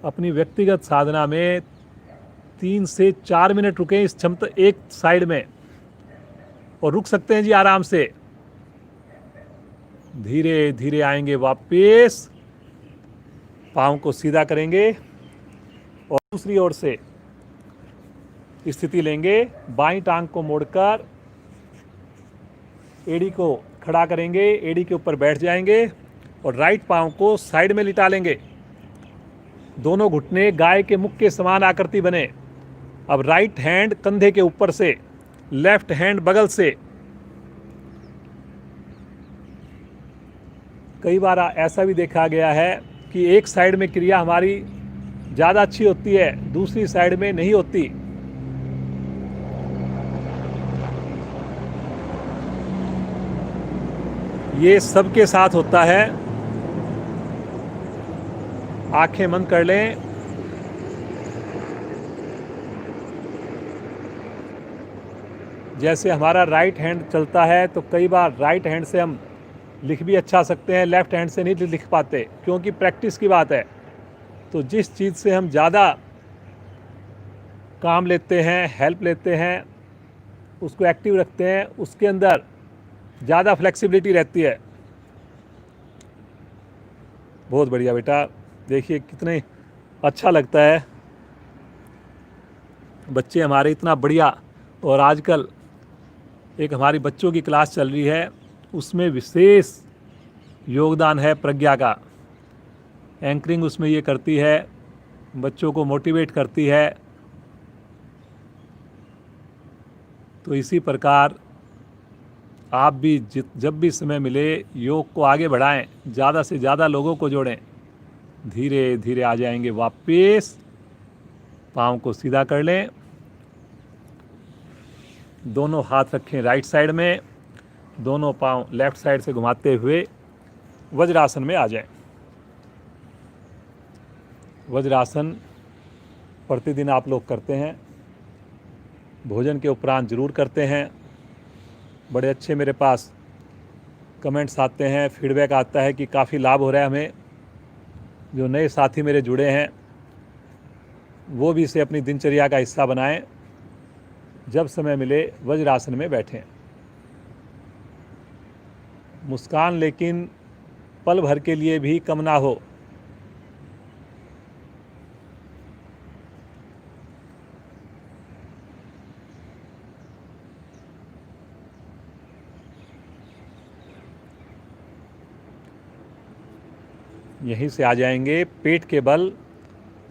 अपनी व्यक्तिगत साधना में 3 से 4 मिनट रुकें इस क्षमता एक साइड में, और रुक सकते हैं जी आराम से। धीरे धीरे आएंगे वापस, पाँव को सीधा करेंगे और दूसरी ओर से स्थिति लेंगे। बाईं टांग को मोड़कर एड़ी को खड़ा करेंगे, एड़ी के ऊपर बैठ जाएंगे और राइट पाँव को साइड में लिटा लेंगे। दोनों घुटने गाय के मुख के समान आकृति बने। अब राइट हैंड कंधे के ऊपर से, लेफ्ट हैंड बगल से। कई बार ऐसा भी देखा गया है कि एक साइड में क्रिया हमारी ज़्यादा अच्छी होती है, दूसरी साइड में नहीं होती। ये सबके साथ होता है। आंखें बंद कर लें। जैसे हमारा राइट हैंड चलता है तो कई बार राइट हैंड से हम लिख भी अच्छा सकते हैं, लेफ्ट हैंड से नहीं लिख पाते, क्योंकि प्रैक्टिस की बात है। तो जिस चीज़ से हम ज़्यादा काम लेते हैं, हेल्प लेते हैं, उसको एक्टिव रखते हैं, उसके अंदर ज़्यादा फ्लेक्सिबिलिटी रहती है। बहुत बढ़िया बेटा। देखिए कितने अच्छा लगता है, बच्चे हमारे इतना बढ़िया। और आजकल एक हमारी बच्चों की क्लास चल रही है, उसमें विशेष योगदान है प्रज्ञा का। एंकरिंग उसमें ये करती है, बच्चों को मोटिवेट करती है। तो इसी प्रकार आप भी जब भी समय मिले योग को आगे बढ़ाएं, ज़्यादा से ज़्यादा लोगों को जोड़ें। धीरे धीरे आ जाएंगे वापस। पाँव को सीधा कर लें, दोनों हाथ रखें राइट साइड में, दोनों पाँव लेफ्ट साइड से घुमाते हुए वज्रासन में आ जाएं। वज्रासन प्रतिदिन आप लोग करते हैं, भोजन के उपरांत ज़रूर करते हैं। बड़े अच्छे मेरे पास कमेंट्स आते हैं, फीडबैक आता है कि काफ़ी लाभ हो रहा है हमें। जो नए साथी मेरे जुड़े हैं वो भी इसे अपनी दिनचर्या का हिस्सा बनाएं। जब समय मिले वज्रासन में बैठें। मुस्कान लेकिन पल भर के लिए भी कम ना हो। यहीं से आ जाएंगे पेट के बल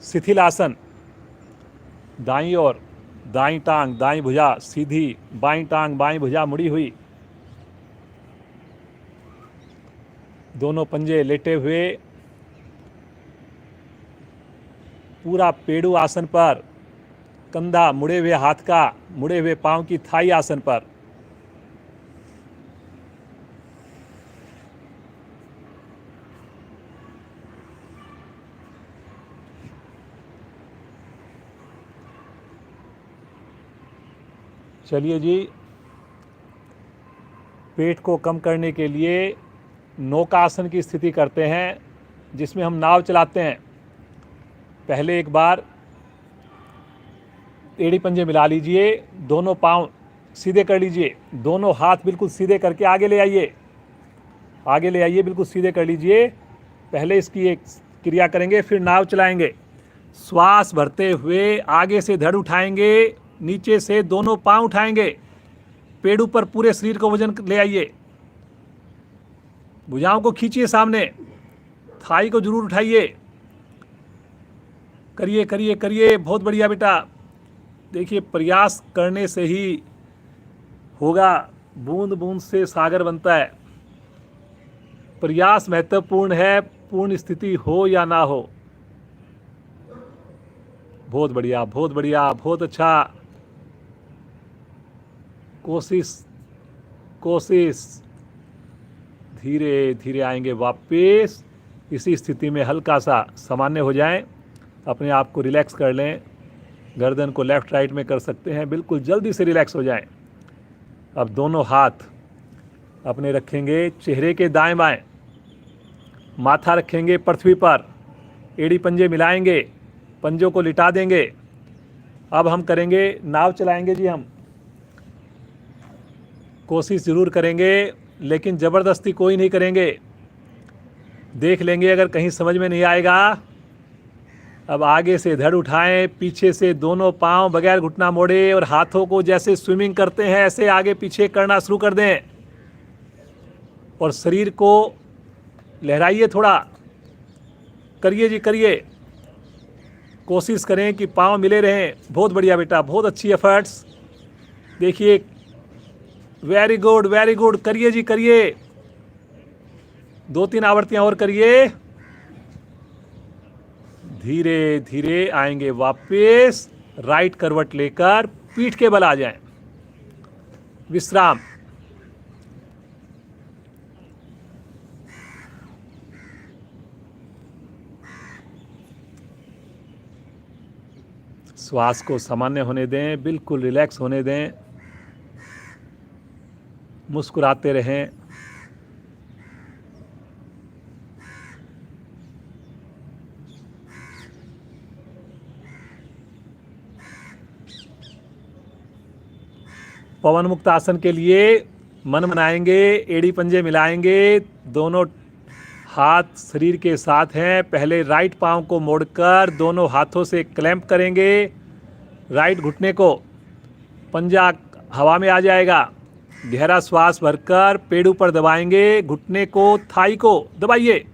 शिथिलासन। दाईं ओर दाईं टांग दाईं भुजा सीधी, बाईं टांग बाईं भुजा मुड़ी हुई, दोनों पंजे लेटे हुए, पूरा पेड़ू आसन पर, कंधा मुड़े हुए हाथ का, मुड़े हुए पांव की थाई आसन पर। चलिए जी, पेट को कम करने के लिए नौकासन की स्थिति करते हैं, जिसमें हम नाव चलाते हैं। पहले एक बार एड़ी पंजे मिला लीजिए, दोनों पांव सीधे कर लीजिए, दोनों हाथ बिल्कुल सीधे करके आगे ले आइए। आगे ले आइए, बिल्कुल सीधे कर लीजिए। पहले इसकी एक क्रिया करेंगे, फिर नाव चलाएंगे। श्वास भरते हुए आगे से धड़ उठाएंगे, नीचे से दोनों पांव उठाएंगे, पेड़ ऊपर पूरे शरीर को वजन ले आइए। भुजाओं को खींचिए सामने, थाई को जरूर उठाइए। करिए करिए करिए, बहुत बढ़िया बेटा। देखिए, प्रयास करने से ही होगा, बूंद बूंद से सागर बनता है। प्रयास महत्वपूर्ण है, पूर्ण स्थिति हो या ना हो। बहुत बढ़िया, बहुत बढ़िया, बहुत अच्छा। कोशिश कोशिश। धीरे धीरे आएंगे वापस। इसी स्थिति में हल्का सा सामान्य हो जाएं, अपने आप को रिलैक्स कर लें। गर्दन को लेफ्ट राइट में कर सकते हैं, बिल्कुल जल्दी से रिलैक्स हो जाएं। अब दोनों हाथ अपने रखेंगे चेहरे के दाएं बाएं, माथा रखेंगे पृथ्वी पर, एड़ी पंजे मिलाएंगे, पंजों को लिटा देंगे। अब हम करेंगे, नाव चलाएंगे जी। हम कोशिश ज़रूर करेंगे, लेकिन ज़बरदस्ती कोई नहीं करेंगे। देख लेंगे अगर कहीं समझ में नहीं आएगा। अब आगे से धड़ उठाएं, पीछे से दोनों पांव बगैर घुटना मोड़े और हाथों को जैसे स्विमिंग करते हैं ऐसे आगे पीछे करना शुरू कर दें। और शरीर को लहराइए थोड़ा। करिए जी, करिए। कोशिश करें कि पांव मिले रहें। बहुत बढ़िया बेटा, बहुत अच्छी एफर्ट्स। देखिए, वेरी गुड, वेरी गुड। करिए जी, करिए। 2-3 आवृत्तियां और करिए। धीरे धीरे आएंगे वापस, राइट करवट लेकर पीठ के बल आ जाएं। विश्राम। श्वास को सामान्य होने दें, बिल्कुल रिलैक्स होने दें। मुस्कुराते रहें। पवन मुक्त आसन के लिए मन बनाएंगे, एड़ी पंजे मिलाएंगे, दोनों हाथ शरीर के साथ हैं। पहले राइट पांव को मोड़कर दोनों हाथों से क्लैंप करेंगे। राइट घुटने को, पंजा हवा में आ जाएगा। गहरा श्वास भरकर पेड़ ऊपर दबाएंगे, घुटने को, थाई को दबाइए।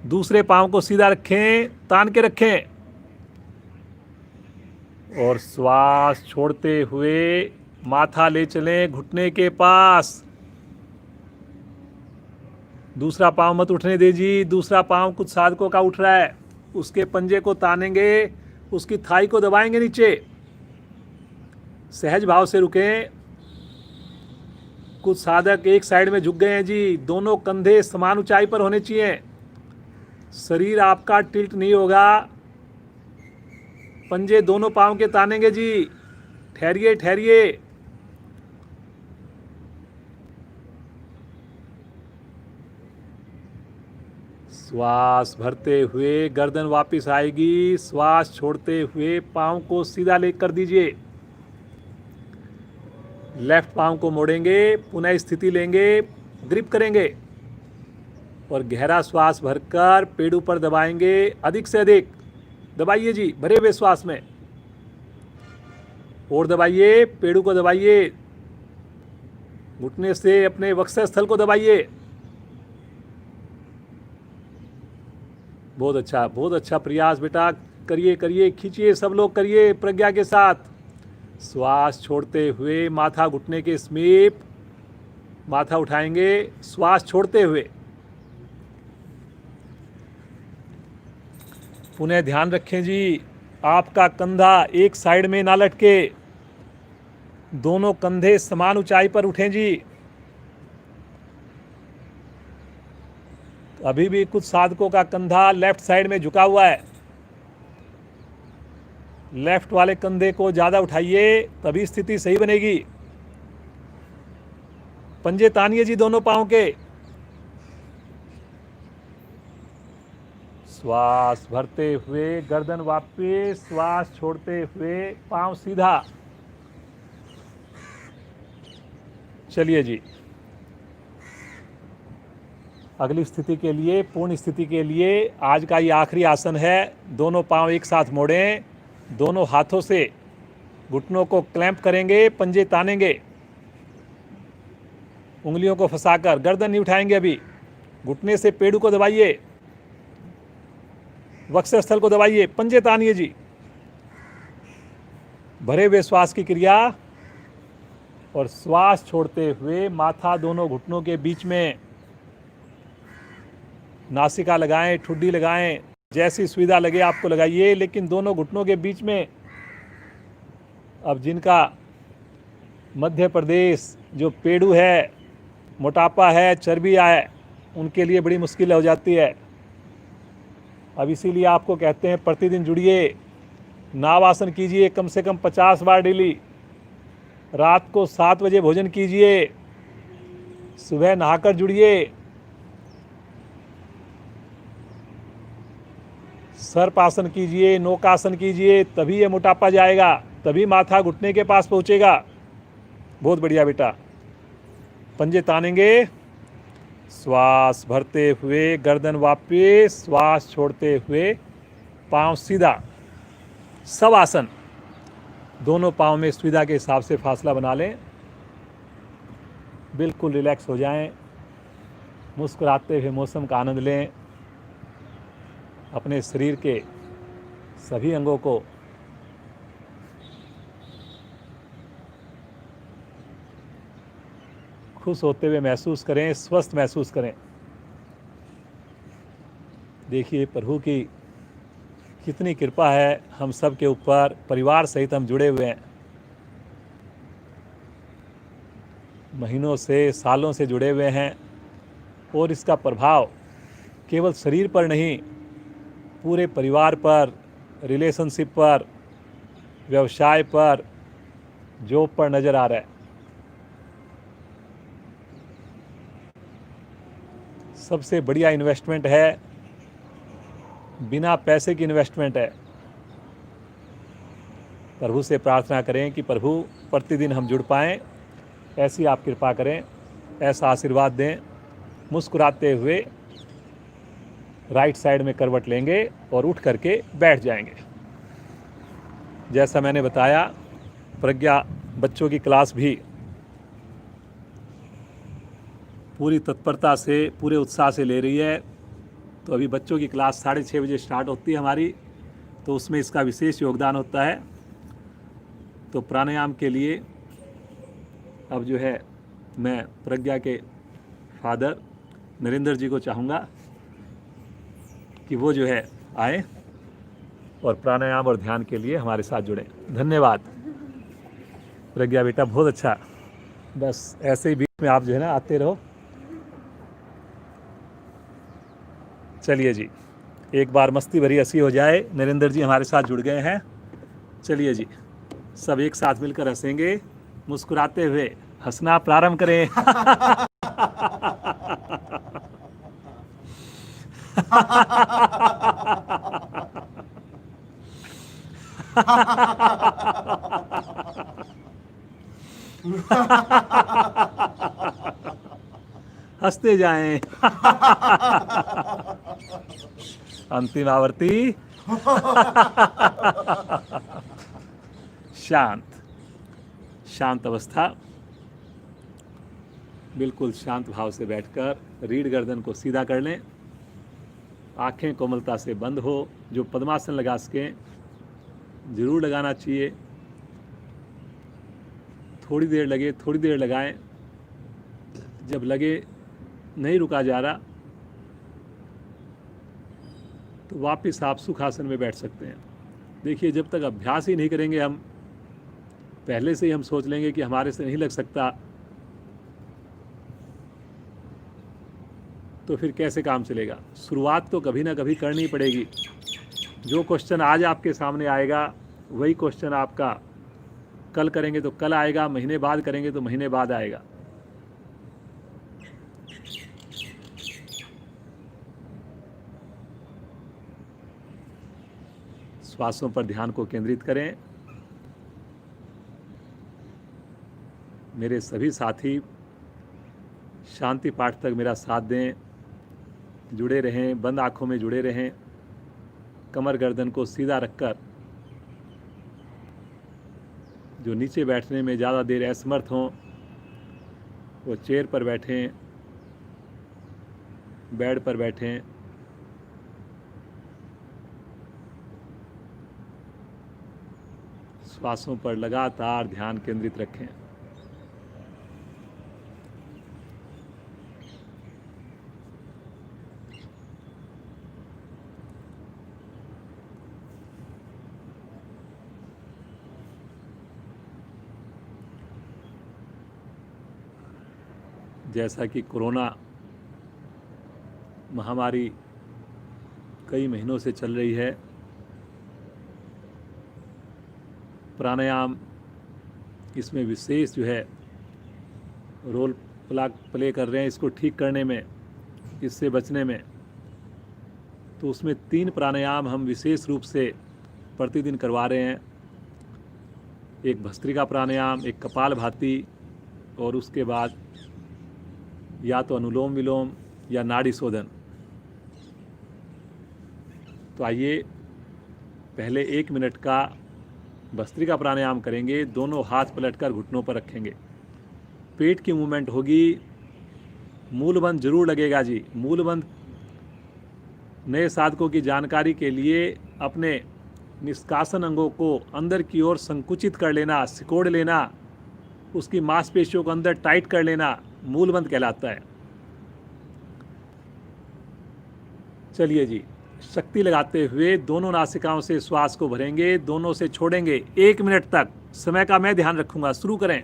दूसरे पांव को सीधा रखें, तान के रखें और श्वास छोड़ते हुए माथा ले चलें घुटने के पास। दूसरा पांव मत उठने दीजिए। दूसरा पांव कुछ साधकों का उठ रहा है, उसके पंजे को तानेंगे, उसकी थाई को दबाएंगे नीचे। सहज भाव से रुकें। कुछ साधक एक साइड में झुक गए हैं जी। दोनों कंधे समान ऊंचाई पर होने चाहिए। शरीर आपका टिल्ट नहीं होगा। पंजे दोनों पांव के तानेंगे जी। ठहरिए ठहरिए। श्वास भरते हुए गर्दन वापस आएगी। श्वास छोड़ते हुए पांव को सीधा ले कर दीजिए। लेफ्ट पांव को मोड़ेंगे, पुनः स्थिति लेंगे, ग्रिप करेंगे और गहरा श्वास भरकर पेड़ों पर दबाएंगे। अधिक से अधिक दबाइए जी, भरे हुए श्वास में। और दबाइए, पेड़ों को दबाइए, घुटने से अपने वक्षस्थल को दबाइए। बहुत अच्छा, बहुत अच्छा प्रयास बेटा। करिए करिए, खींचिए, सब लोग करिए प्रज्ञा के साथ। श्वास छोड़ते हुए माथा घुटने के समीप, माथा उठाएंगे श्वास छोड़ते हुए। पुनः ध्यान रखें जी, आपका कंधा एक साइड में ना लटके, दोनों कंधे समान ऊंचाई पर उठें जी। अभी भी कुछ साधकों का कंधा लेफ्ट साइड में झुका हुआ है। लेफ्ट वाले कंधे को ज़्यादा उठाइए, तभी स्थिति सही बनेगी। पंजे तानिए जी दोनों पांव के। श्वास भरते हुए गर्दन वापस, श्वास छोड़ते हुए पांव सीधा। चलिए जी, अगली स्थिति के लिए, पूर्ण स्थिति के लिए आज का ये आखिरी आसन है। दोनों पांव एक साथ मोड़ें, दोनों हाथों से घुटनों को क्लैंप करेंगे, पंजे तानेंगे, उंगलियों को फंसाकर, गर्दन नहीं उठाएंगे अभी। घुटने से पेड़ू को दबाइए, वक्षस्थल को दबाइए, पंजे तानिए जी। भरे हुए श्वास की क्रिया, और श्वास छोड़ते हुए माथा दोनों घुटनों के बीच में, नासिका लगाएं, ठुड्डी लगाएं, जैसी सुविधा लगे आपको लगाइए, लेकिन दोनों घुटनों के बीच में। अब जिनका मध्य प्रदेश जो पेड़ू है, मोटापा है, चर्बी है, उनके लिए बड़ी मुश्किल हो जाती है। अब इसीलिए आपको कहते हैं प्रतिदिन जुड़िए, नावासन कीजिए कम से कम 50 बार डेली। रात को 7 बजे भोजन कीजिए, सुबह नहाकर जुड़िए। सर्पासन कीजिए, नौकासन कीजिए, तभी ये मोटापा जाएगा, तभी माथा घुटने के पास पहुंचेगा। बहुत बढ़िया बेटा। पंजे तानेंगे, श्वास भरते हुए गर्दन वापस, श्वास छोड़ते हुए पांव सीधा। सब आसन दोनों पांव में सुविधा के हिसाब से फासला बना लें, बिल्कुल रिलैक्स हो जाएं, मुस्कुराते हुए मौसम का आनंद लें। अपने शरीर के सभी अंगों को खुश होते हुए महसूस करें, स्वस्थ महसूस करें। देखिए प्रभु की कितनी कृपा है हम सब के ऊपर, परिवार सहित हम जुड़े हुए हैं, महीनों से, सालों से जुड़े हुए हैं, और इसका प्रभाव केवल शरीर पर नहीं, पूरे परिवार पर, रिलेशनशिप पर, व्यवसाय पर, जॉब पर नज़र आ रहा है। सबसे बढ़िया इन्वेस्टमेंट है, बिना पैसे की इन्वेस्टमेंट है। प्रभु से प्रार्थना करें कि प्रभु प्रतिदिन हम जुड़ पाएँ, ऐसी आप कृपा करें, ऐसा आशीर्वाद दें। मुस्कुराते हुए राइट साइड में करवट लेंगे और उठ करके बैठ जाएंगे। जैसा मैंने बताया, प्रज्ञा बच्चों की क्लास भी पूरी तत्परता से, पूरे उत्साह से ले रही है। तो अभी बच्चों की क्लास 6:30 बजे स्टार्ट होती है हमारी, तो उसमें इसका विशेष योगदान होता है। तो प्राणायाम के लिए अब जो है मैं प्रज्ञा के फादर नरेंद्र जी को चाहूँगा कि वो जो है आए और प्राणायाम और ध्यान के लिए हमारे साथ जुड़ें। धन्यवाद प्रज्ञा बेटा, बहुत अच्छा। बस ऐसे ही बीच में आप जो है ना आते रहो। चलिए जी, एक बार मस्ती भरी हंसी हो जाए। नरेंद्र जी हमारे साथ जुड़ गए हैं। चलिए जी, सब एक साथ मिलकर हंसेंगे, मुस्कुराते हुए हंसना प्रारंभ करें। हंसते जाएं। अंतिम आवर्ती। शांत अवस्था, बिल्कुल शांत भाव से बैठकर रीढ़ गर्दन को सीधा कर लें, आंखें कोमलता से बंद हो। जो पद्मासन लगा सकें जरूर लगाना चाहिए। थोड़ी देर लगे, थोड़ी देर लगाएं। जब लगे नहीं रुका जा रहा तो वापस आप सुखासन में बैठ सकते हैं। देखिए, जब तक अभ्यास ही नहीं करेंगे, हम पहले से ही हम सोच लेंगे कि हमारे से नहीं लग सकता, तो फिर कैसे काम चलेगा। शुरुआत तो कभी ना कभी करनी पड़ेगी। जो क्वेश्चन आज आपके सामने आएगा वही क्वेश्चन आपका कल करेंगे तो कल आएगा, महीने बाद करेंगे तो महीने बाद आएगा। श्वासों पर ध्यान को केंद्रित करें। मेरे सभी साथी शांति पाठ तक मेरा साथ दें। जुड़े रहें, बंद आँखों में जुड़े रहें। कमर गर्दन को सीधा रखकर, जो नीचे बैठने में ज़्यादा देर असमर्थ हों वो चेयर पर बैठें, बेड पर बैठें। श्वासों पर लगातार ध्यान केंद्रित रखें। जैसा कि कोरोना महामारी कई महीनों से चल रही है, प्राणायाम इसमें विशेष जो है रोल प्ले कर रहे हैं इसको ठीक करने में, इससे बचने में। तो उसमें 3 प्राणायाम हम विशेष रूप से प्रतिदिन करवा रहे हैं। एक भस्त्रिका प्राणायाम, एक कपालभाति, और उसके बाद या तो अनुलोम विलोम या नाड़ी शोधन। तो आइए पहले 1 मिनट का भस्त्रिका प्राणायाम करेंगे। दोनों हाथ पलटकर घुटनों पर रखेंगे, पेट की मूवमेंट होगी। मूलबंध जरूर लगेगा जी। मूलबंध नए साधकों की जानकारी के लिए अपने निष्कासन अंगों को अंदर की ओर संकुचित कर लेना, सिकोड़ लेना, उसकी मांसपेशियों को अंदर टाइट कर लेना मूलबंध कहलाता है। चलिए जी, शक्ति लगाते हुए दोनों नासिकाओं से श्वास को भरेंगे, दोनों से छोड़ेंगे 1 मिनट तक। समय का मैं ध्यान रखूंगा। शुरू करें।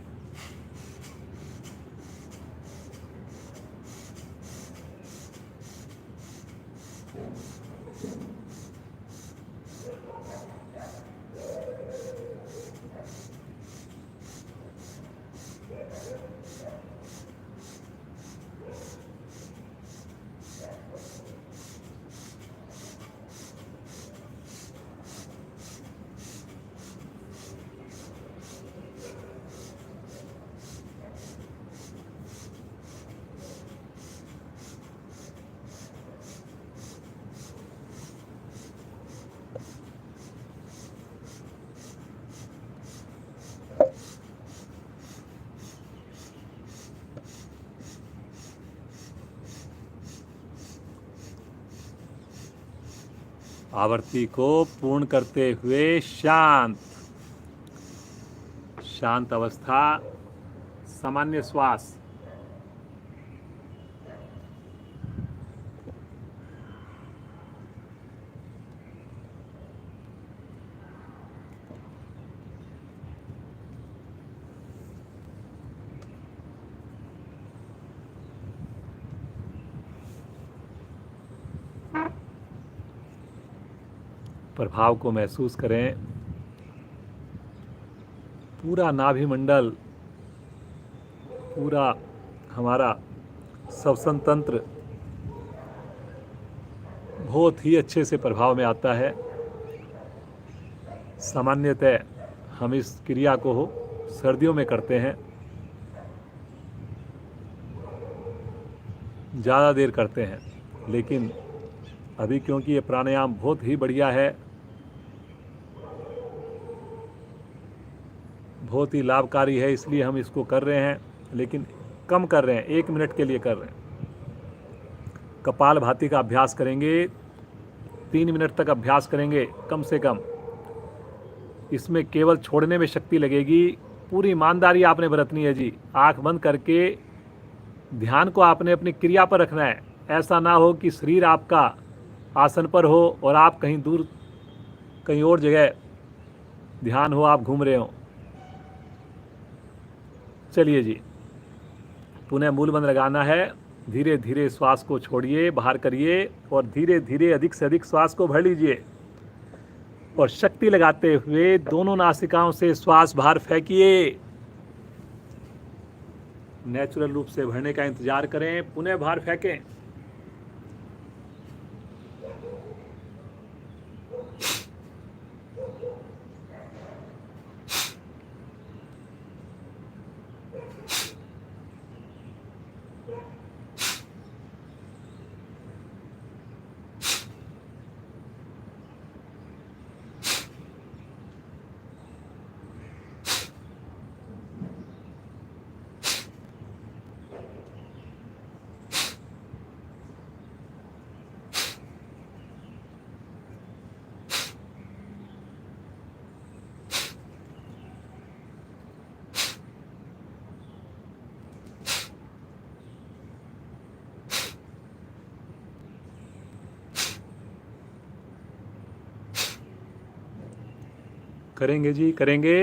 आवृत्ति को पूर्ण करते हुए शांत शांत अवस्था, सामान्य श्वास। प्रभाव को महसूस करें। पूरा नाभि मंडल, पूरा हमारा श्वसन तंत्र बहुत ही अच्छे से प्रभाव में आता है। सामान्यतः हम इस क्रिया को सर्दियों में करते हैं, ज़्यादा देर करते हैं, लेकिन अभी क्योंकि ये प्राणायाम बहुत ही बढ़िया है, बहुत ही लाभकारी है, इसलिए हम इसको कर रहे हैं, लेकिन कम कर रहे हैं, 1 मिनट के लिए कर रहे हैं। कपालभाति का अभ्यास करेंगे, 3 मिनट तक अभ्यास करेंगे कम से कम। इसमें केवल छोड़ने में शक्ति लगेगी। पूरी ईमानदारी आपने बरतनी है जी। आंख बंद करके ध्यान को आपने अपनी क्रिया पर रखना है। ऐसा ना हो कि शरीर आपका आसन पर हो और आप कहीं दूर, कहीं और जगह ध्यान हो, आप घूम रहे हो। चलिए जी, पुनः मूलबंध लगाना है। धीरे धीरे श्वास को छोड़िए, बाहर करिए, और धीरे धीरे अधिक से अधिक श्वास को भर लीजिए, और शक्ति लगाते हुए दोनों नासिकाओं से श्वास बाहर फेंकिए। नेचुरल रूप से भरने का इंतजार करें, पुनः बाहर फेंकें। करेंगे जी, करेंगे।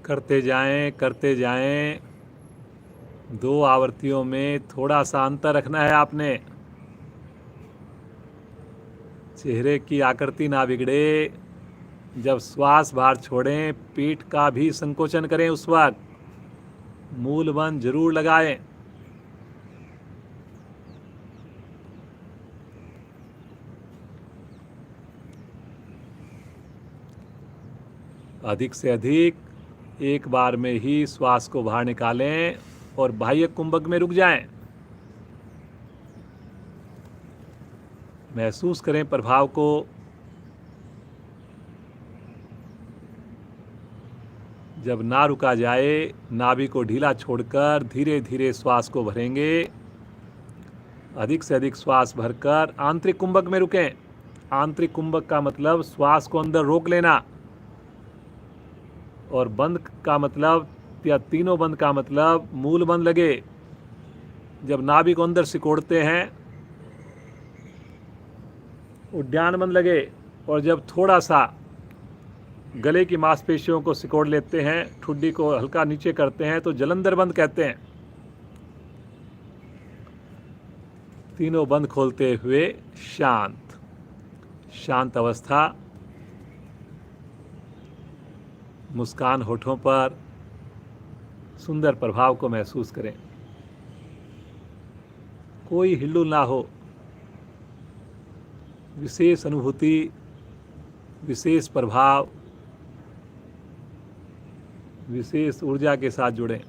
करते जाएं, करते जाएं। 2 आवृत्तियों में थोड़ा सा अंतर रखना है आपने। चेहरे की आकृति ना बिगड़े। जब श्वास बाहर छोड़ें, पीठ का भी संकोचन करें उस वक्त। मूल बंध जरूर लगाएं। अधिक से अधिक एक बार में ही श्वास को बाहर निकालें और बाह्य कुंभक में रुक जाएं। महसूस करें प्रभाव को। जब ना रुका जाए, नाभि को ढीला छोड़कर धीरे धीरे श्वास को भरेंगे। अधिक से अधिक श्वास भरकर आंतरिक कुंभक में रुकें। आंतरिक कुंभक का मतलब श्वास को अंदर रोक लेना, और बंद का मतलब या तीनों बंद का मतलब मूल बंद लगे। जब नाभि को अंदर सिकोड़ते हैं, उद्यान बंद लगे, और जब थोड़ा सा गले की मांसपेशियों को सिकोड़ लेते हैं, ठुड्डी को हल्का नीचे करते हैं, तो जलंधर बंद कहते हैं। तीनों बंद खोलते हुए शांत शांत अवस्था। मुस्कान होठों पर। सुंदर प्रभाव को महसूस करें। कोई हिल्लुल ना हो। विशेष अनुभूति, विशेष प्रभाव, विशेष ऊर्जा के साथ जुड़ें।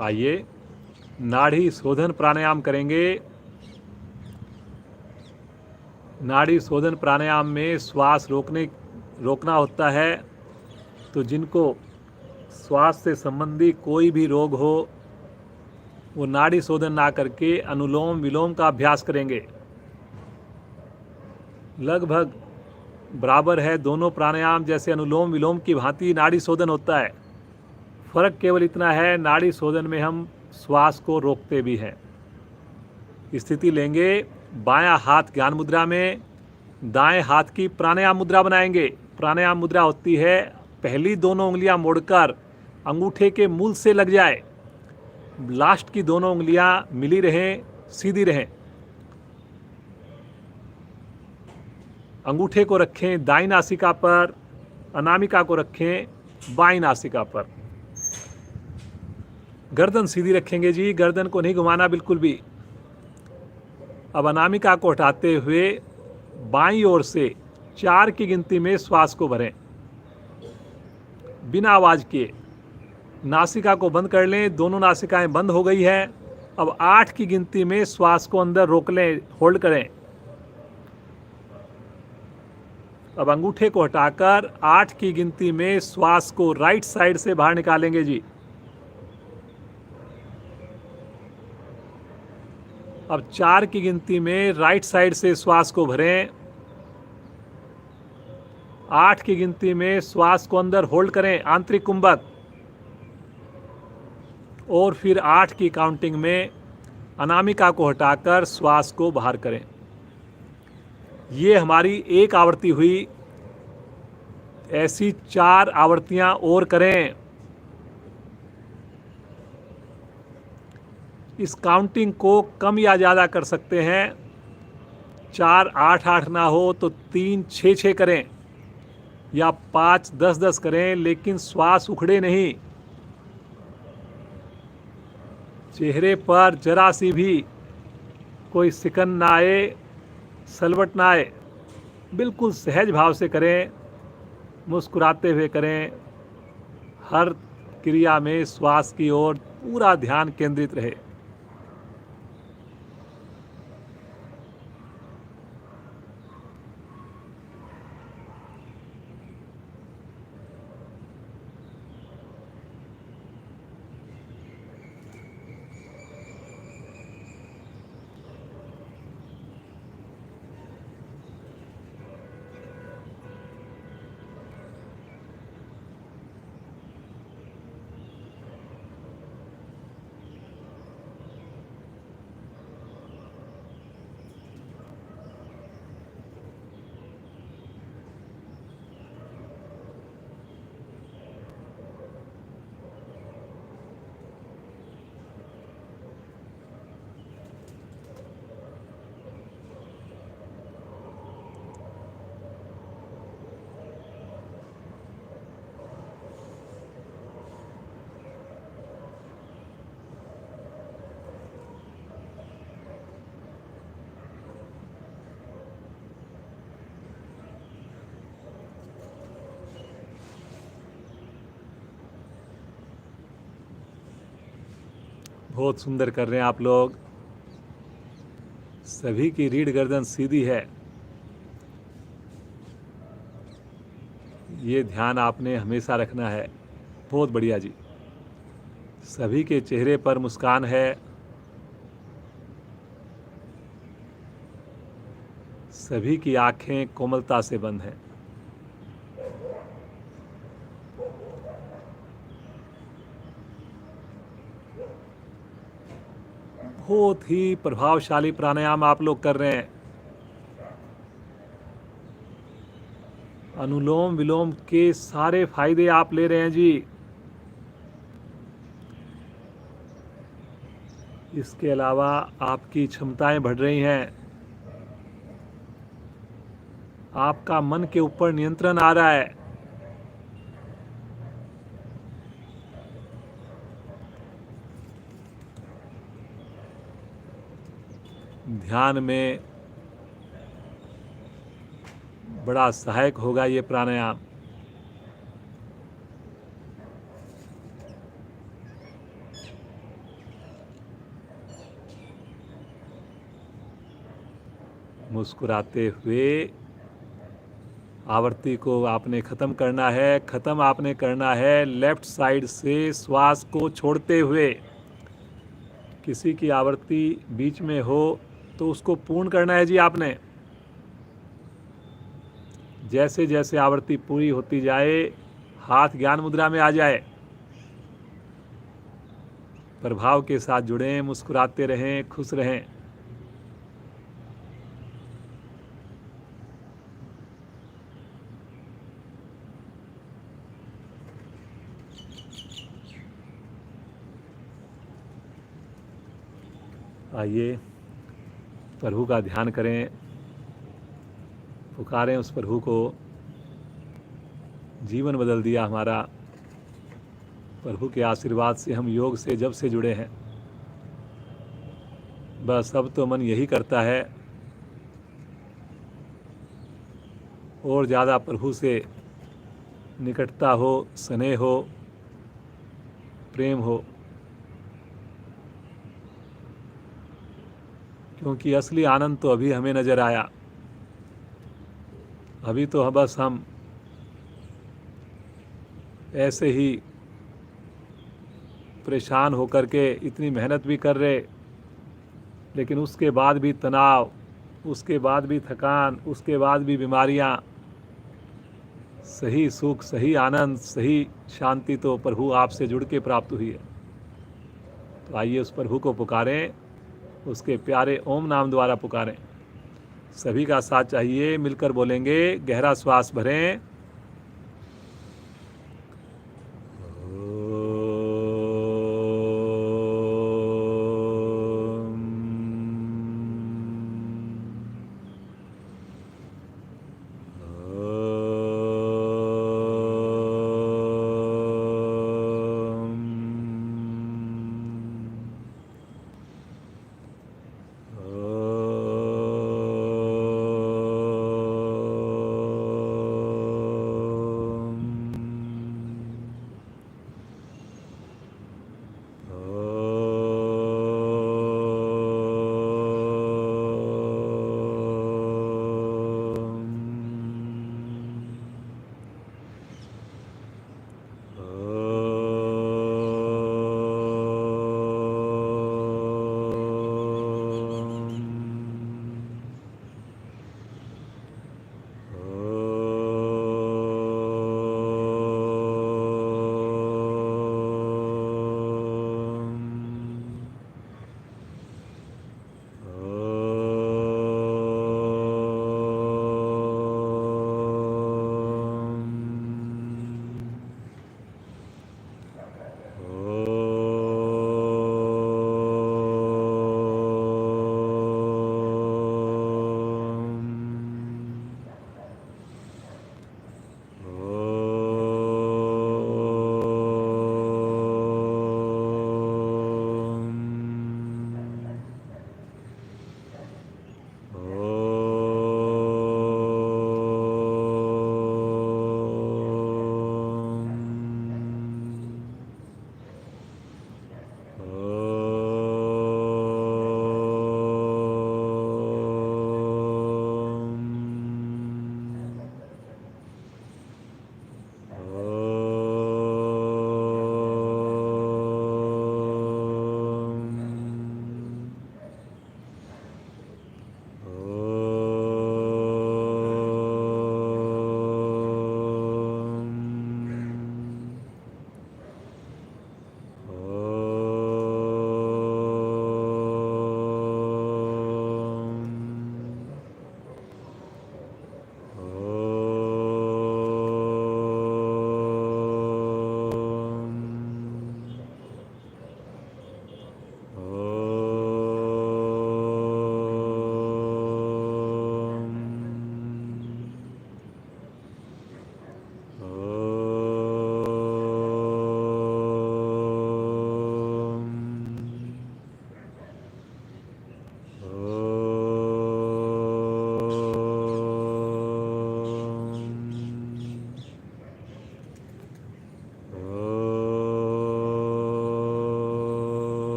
आइए नाड़ी शोधन प्राणायाम करेंगे। नाड़ी शोधन प्राणायाम में श्वास रोकना होता है। तो जिनको श्वास से संबंधी कोई भी रोग हो, वो नाड़ी शोधन ना करके अनुलोम विलोम का अभ्यास करेंगे। लगभग बराबर है दोनों प्राणायाम। जैसे अनुलोम विलोम की भांति नाड़ी शोधन होता है। फर्क केवल इतना है, नाड़ी शोधन में हम श्वास को रोकते भी हैं। स्थिति लेंगे, बायां हाथ ज्ञान मुद्रा में, दाएं हाथ की प्राणायाम मुद्रा बनाएंगे। प्राणायाम मुद्रा होती है पहली दोनों उंगलियां मोड़कर अंगूठे के मूल से लग जाए, लास्ट की दोनों उंगलियां मिली रहें, सीधी रहें। अंगूठे को रखें दाईं नासिका पर, अनामिका को रखें बाईं नासिका पर। गर्दन सीधी रखेंगे जी, गर्दन को नहीं घुमाना बिल्कुल भी। अब अनामिका को हटाते हुए बाईं ओर से 4 की गिनती में श्वास को भरें बिना आवाज किए। नासिका को बंद कर लें, दोनों नासिकाएं बंद हो गई है। अब 8 की गिनती में श्वास को अंदर रोक लें, होल्ड करें। अब अंगूठे को हटाकर 8 की गिनती में श्वास को राइट साइड से बाहर निकालेंगे जी। अब 4 की गिनती में राइट साइड से श्वास को भरें। 8 की गिनती में श्वास को अंदर होल्ड करें, आंतरिक कुंभक। और फिर 8 की काउंटिंग में अनामिका को हटाकर श्वास को बाहर करें। ये हमारी एक आवृत्ति हुई। ऐसी 4 आवृत्तियां और करें। इस काउंटिंग को कम या ज़्यादा कर सकते हैं। 4 8 8 ना हो तो 3 6 6 करें या 5 10 10 करें, लेकिन श्वास उखड़े नहीं। चेहरे पर जरा सी भी कोई सिकन ना आए, सलवट ना आए। बिल्कुल सहज भाव से करें, मुस्कुराते हुए करें। हर क्रिया में श्वास की ओर पूरा ध्यान केंद्रित रहे। बहुत सुंदर कर रहे हैं आप लोग। सभी की रीढ़ गर्दन सीधी है। ये ध्यान आपने हमेशा रखना है। बहुत बढ़िया जी। सभी के चेहरे पर मुस्कान है। सभी की आंखें कोमलता से बंद हैं। बहुत ही प्रभावशाली प्राणायाम आप लोग कर रहे हैं। अनुलोम विलोम के सारे फायदे आप ले रहे हैं जी। इसके अलावा आपकी क्षमताएं बढ़ रही हैं। आपका मन के ऊपर नियंत्रण आ रहा है। ध्यान में बड़ा सहायक होगा ये प्राणायाम। मुस्कुराते हुए आवृत्ति को आपने ख़त्म करना है। ख़त्म आपने करना है लेफ्ट साइड से श्वास को छोड़ते हुए। किसी की आवृत्ति बीच में हो तो उसको पूर्ण करना है जी आपने। जैसे जैसे आवृत्ति पूरी होती जाए हाथ ज्ञान मुद्रा में आ जाए। प्रभाव के साथ जुड़ें, मुस्कुराते रहें, खुश रहें। आइए प्रभु का ध्यान करें, पुकारें उस प्रभु को। जीवन बदल दिया हमारा प्रभु के आशीर्वाद से, हम योग से जब से जुड़े हैं। बस अब तो मन यही करता है और ज़्यादा प्रभु से निकटता हो, स्नेह हो, प्रेम हो, क्योंकि असली आनंद तो अभी हमें नज़र आया। अभी तो बस हम ऐसे ही परेशान होकर के इतनी मेहनत भी कर रहे, लेकिन उसके बाद भी तनाव, उसके बाद भी थकान, उसके बाद भी बीमारियां। सही सुख, सही आनंद, सही शांति तो प्रभु आपसे जुड़ के प्राप्त हुई है। तो आइए उस प्रभु को पुकारें, उसके प्यारे ओम नाम द्वारा पुकारें। सभी का साथ चाहिए, मिलकर बोलेंगे। गहरा श्वास भरें।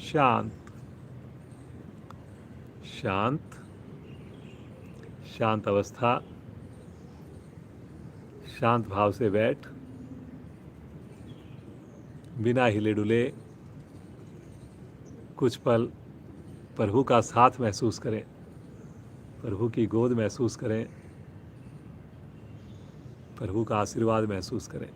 शांत शांत शांत अवस्था, शांत भाव से बैठ, बिना हिले डुले कुछ पल प्रभु का साथ महसूस करें, प्रभु की गोद महसूस करें, प्रभु का आशीर्वाद महसूस करें।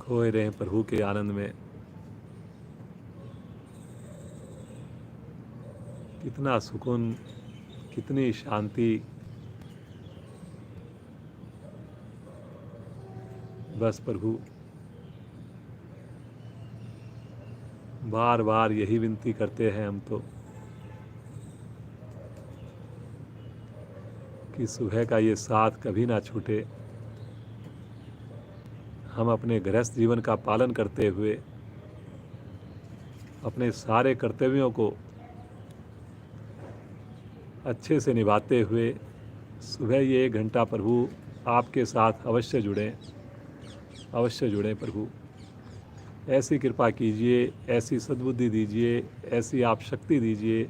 खोए रहें प्रभु के आनंद में। कितना सुकून, कितनी शांति। बस प्रभु बार बार यही विनती करते हैं हम तो कि सुबह का ये साथ कभी ना छूटे। हम अपने गृहस्थ जीवन का पालन करते हुए अपने सारे कर्तव्यों को अच्छे से निभाते हुए सुबह ये 1 घंटा प्रभु आपके साथ अवश्य जुड़ें प्रभु। ऐसी कृपा कीजिए, ऐसी सद्बुद्धि दीजिए, ऐसी आप शक्ति दीजिए।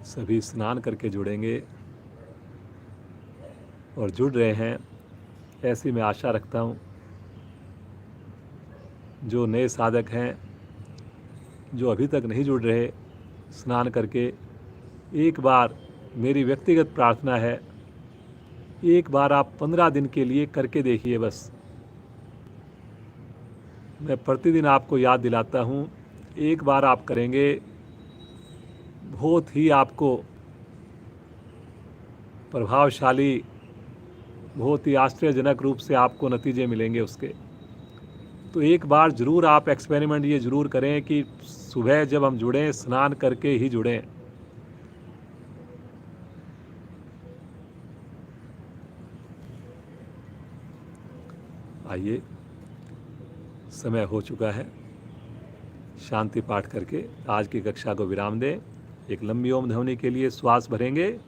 सभी स्नान करके जुड़ेंगे और जुड़ रहे हैं, ऐसी मैं आशा रखता हूँ। जो नए साधक हैं, जो अभी तक नहीं जुड़ रहे, स्नान करके एक बार, मेरी व्यक्तिगत प्रार्थना है, एक बार आप 15 दिन के लिए करके देखिए। बस मैं प्रतिदिन आपको याद दिलाता हूँ, एक बार आप करेंगे, बहुत ही आपको प्रभावशाली, बहुत ही आश्चर्यजनक रूप से आपको नतीजे मिलेंगे उसके। तो एक बार ज़रूर आप एक्सपेरिमेंट ये ज़रूर करें कि सुबह जब हम जुड़ें, स्नान करके ही जुड़ें। आइए, समय हो चुका है, शांति पाठ करके आज की कक्षा को विराम दें। एक लंबी ओम ध्वनि के लिए श्वास भरेंगे।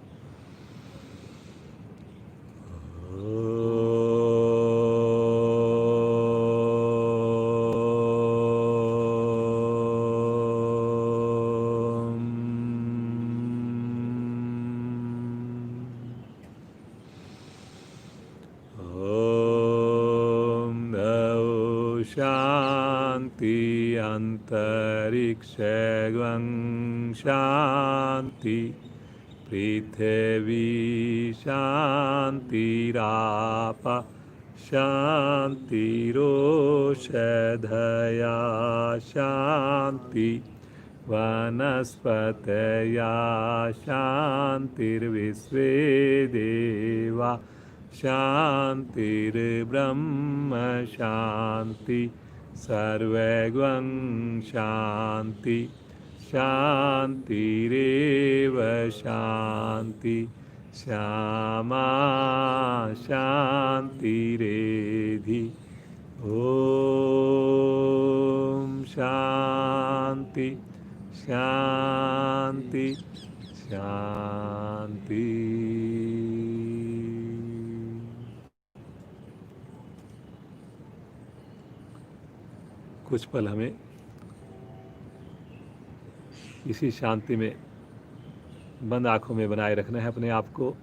शांति अंतरिक्षं शांति पृथिवी शांतिराप शांतिरोषधया शांति वनस्पतया शांतिर्विश्वे देवा शांतिर्ब्रह्म शांति सर्वगं शांति शांतिरेव शांति श्यामा शांतिरेधि। ओम शांति शांति शांति। कुछ पल हमें इसी शांति में बंद आंखों में बनाए रखना है अपने आप को।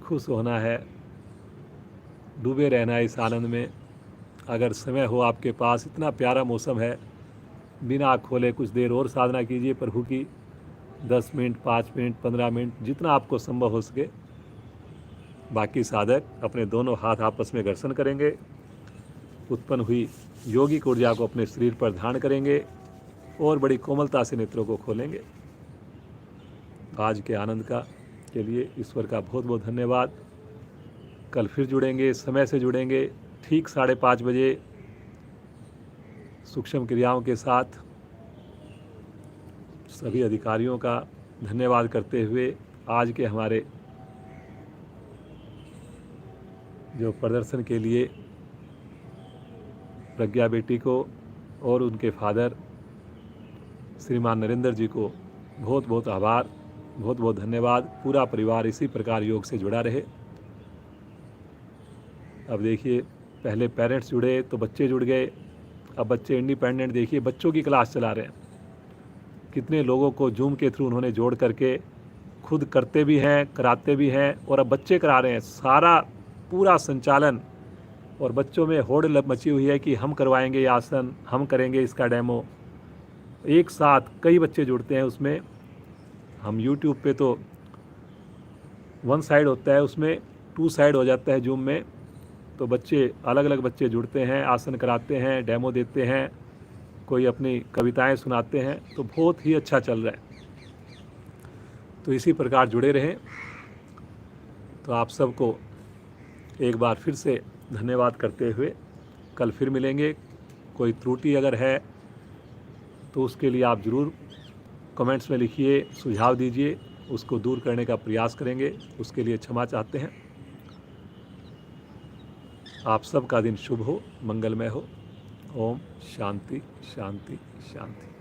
खुश होना है, डूबे रहना है इस आनंद में। अगर समय हो आपके पास, इतना प्यारा मौसम है, बिना आँख खोले कुछ देर और साधना कीजिए प्रभु की। 10 मिनट, 5 मिनट, 15 मिनट, जितना आपको संभव हो सके। बाकी साधक अपने दोनों हाथ आपस में घर्षण करेंगे, उत्पन्न हुई योगिक ऊर्जा को अपने शरीर पर धारण करेंगे और बड़ी कोमलता से नेत्रों को खोलेंगे। आज के आनंद के लिए ईश्वर का बहुत बहुत धन्यवाद। कल फिर जुड़ेंगे, समय से जुड़ेंगे, ठीक 5:30 बजे सूक्ष्म क्रियाओं के साथ। सभी अधिकारियों का धन्यवाद करते हुए आज के हमारे जो प्रदर्शन के लिए प्रज्ञा बेटी को और उनके फादर श्रीमान नरेंद्र जी को बहुत बहुत आभार, बहुत बहुत धन्यवाद। पूरा परिवार इसी प्रकार योग से जुड़ा रहे। अब देखिए, पहले पेरेंट्स जुड़े तो बच्चे जुड़ गए, अब बच्चे इंडिपेंडेंट। देखिए बच्चों की क्लास चला रहे हैं, कितने लोगों को जूम के थ्रू उन्होंने जोड़ करके खुद करते भी हैं, कराते भी हैं और अब बच्चे करा रहे हैं। सारा पूरा संचालन और बच्चों में होड़ मची हुई है कि हम करवाएंगे ये आसन, हम करेंगे इसका डेमो। एक साथ कई बच्चे जुड़ते हैं उसमें। हम यूट्यूब पे तो वन साइड होता है, उसमें टू साइड हो जाता है जूम में। तो बच्चे अलग अलग बच्चे जुड़ते हैं, आसन कराते हैं, डेमो देते हैं, कोई अपनी कविताएं सुनाते हैं। तो बहुत ही अच्छा चल रहा है। तो इसी प्रकार जुड़े रहें। तो आप सबको एक बार फिर से धन्यवाद करते हुए कल फिर मिलेंगे। कोई त्रुटि अगर है तो उसके लिए आप ज़रूर कमेंट्स में लिखिए, सुझाव दीजिए, उसको दूर करने का प्रयास करेंगे। उसके लिए क्षमा चाहते हैं। आप सबका दिन शुभ हो, मंगलमय हो। ओम शांति शांति शांति।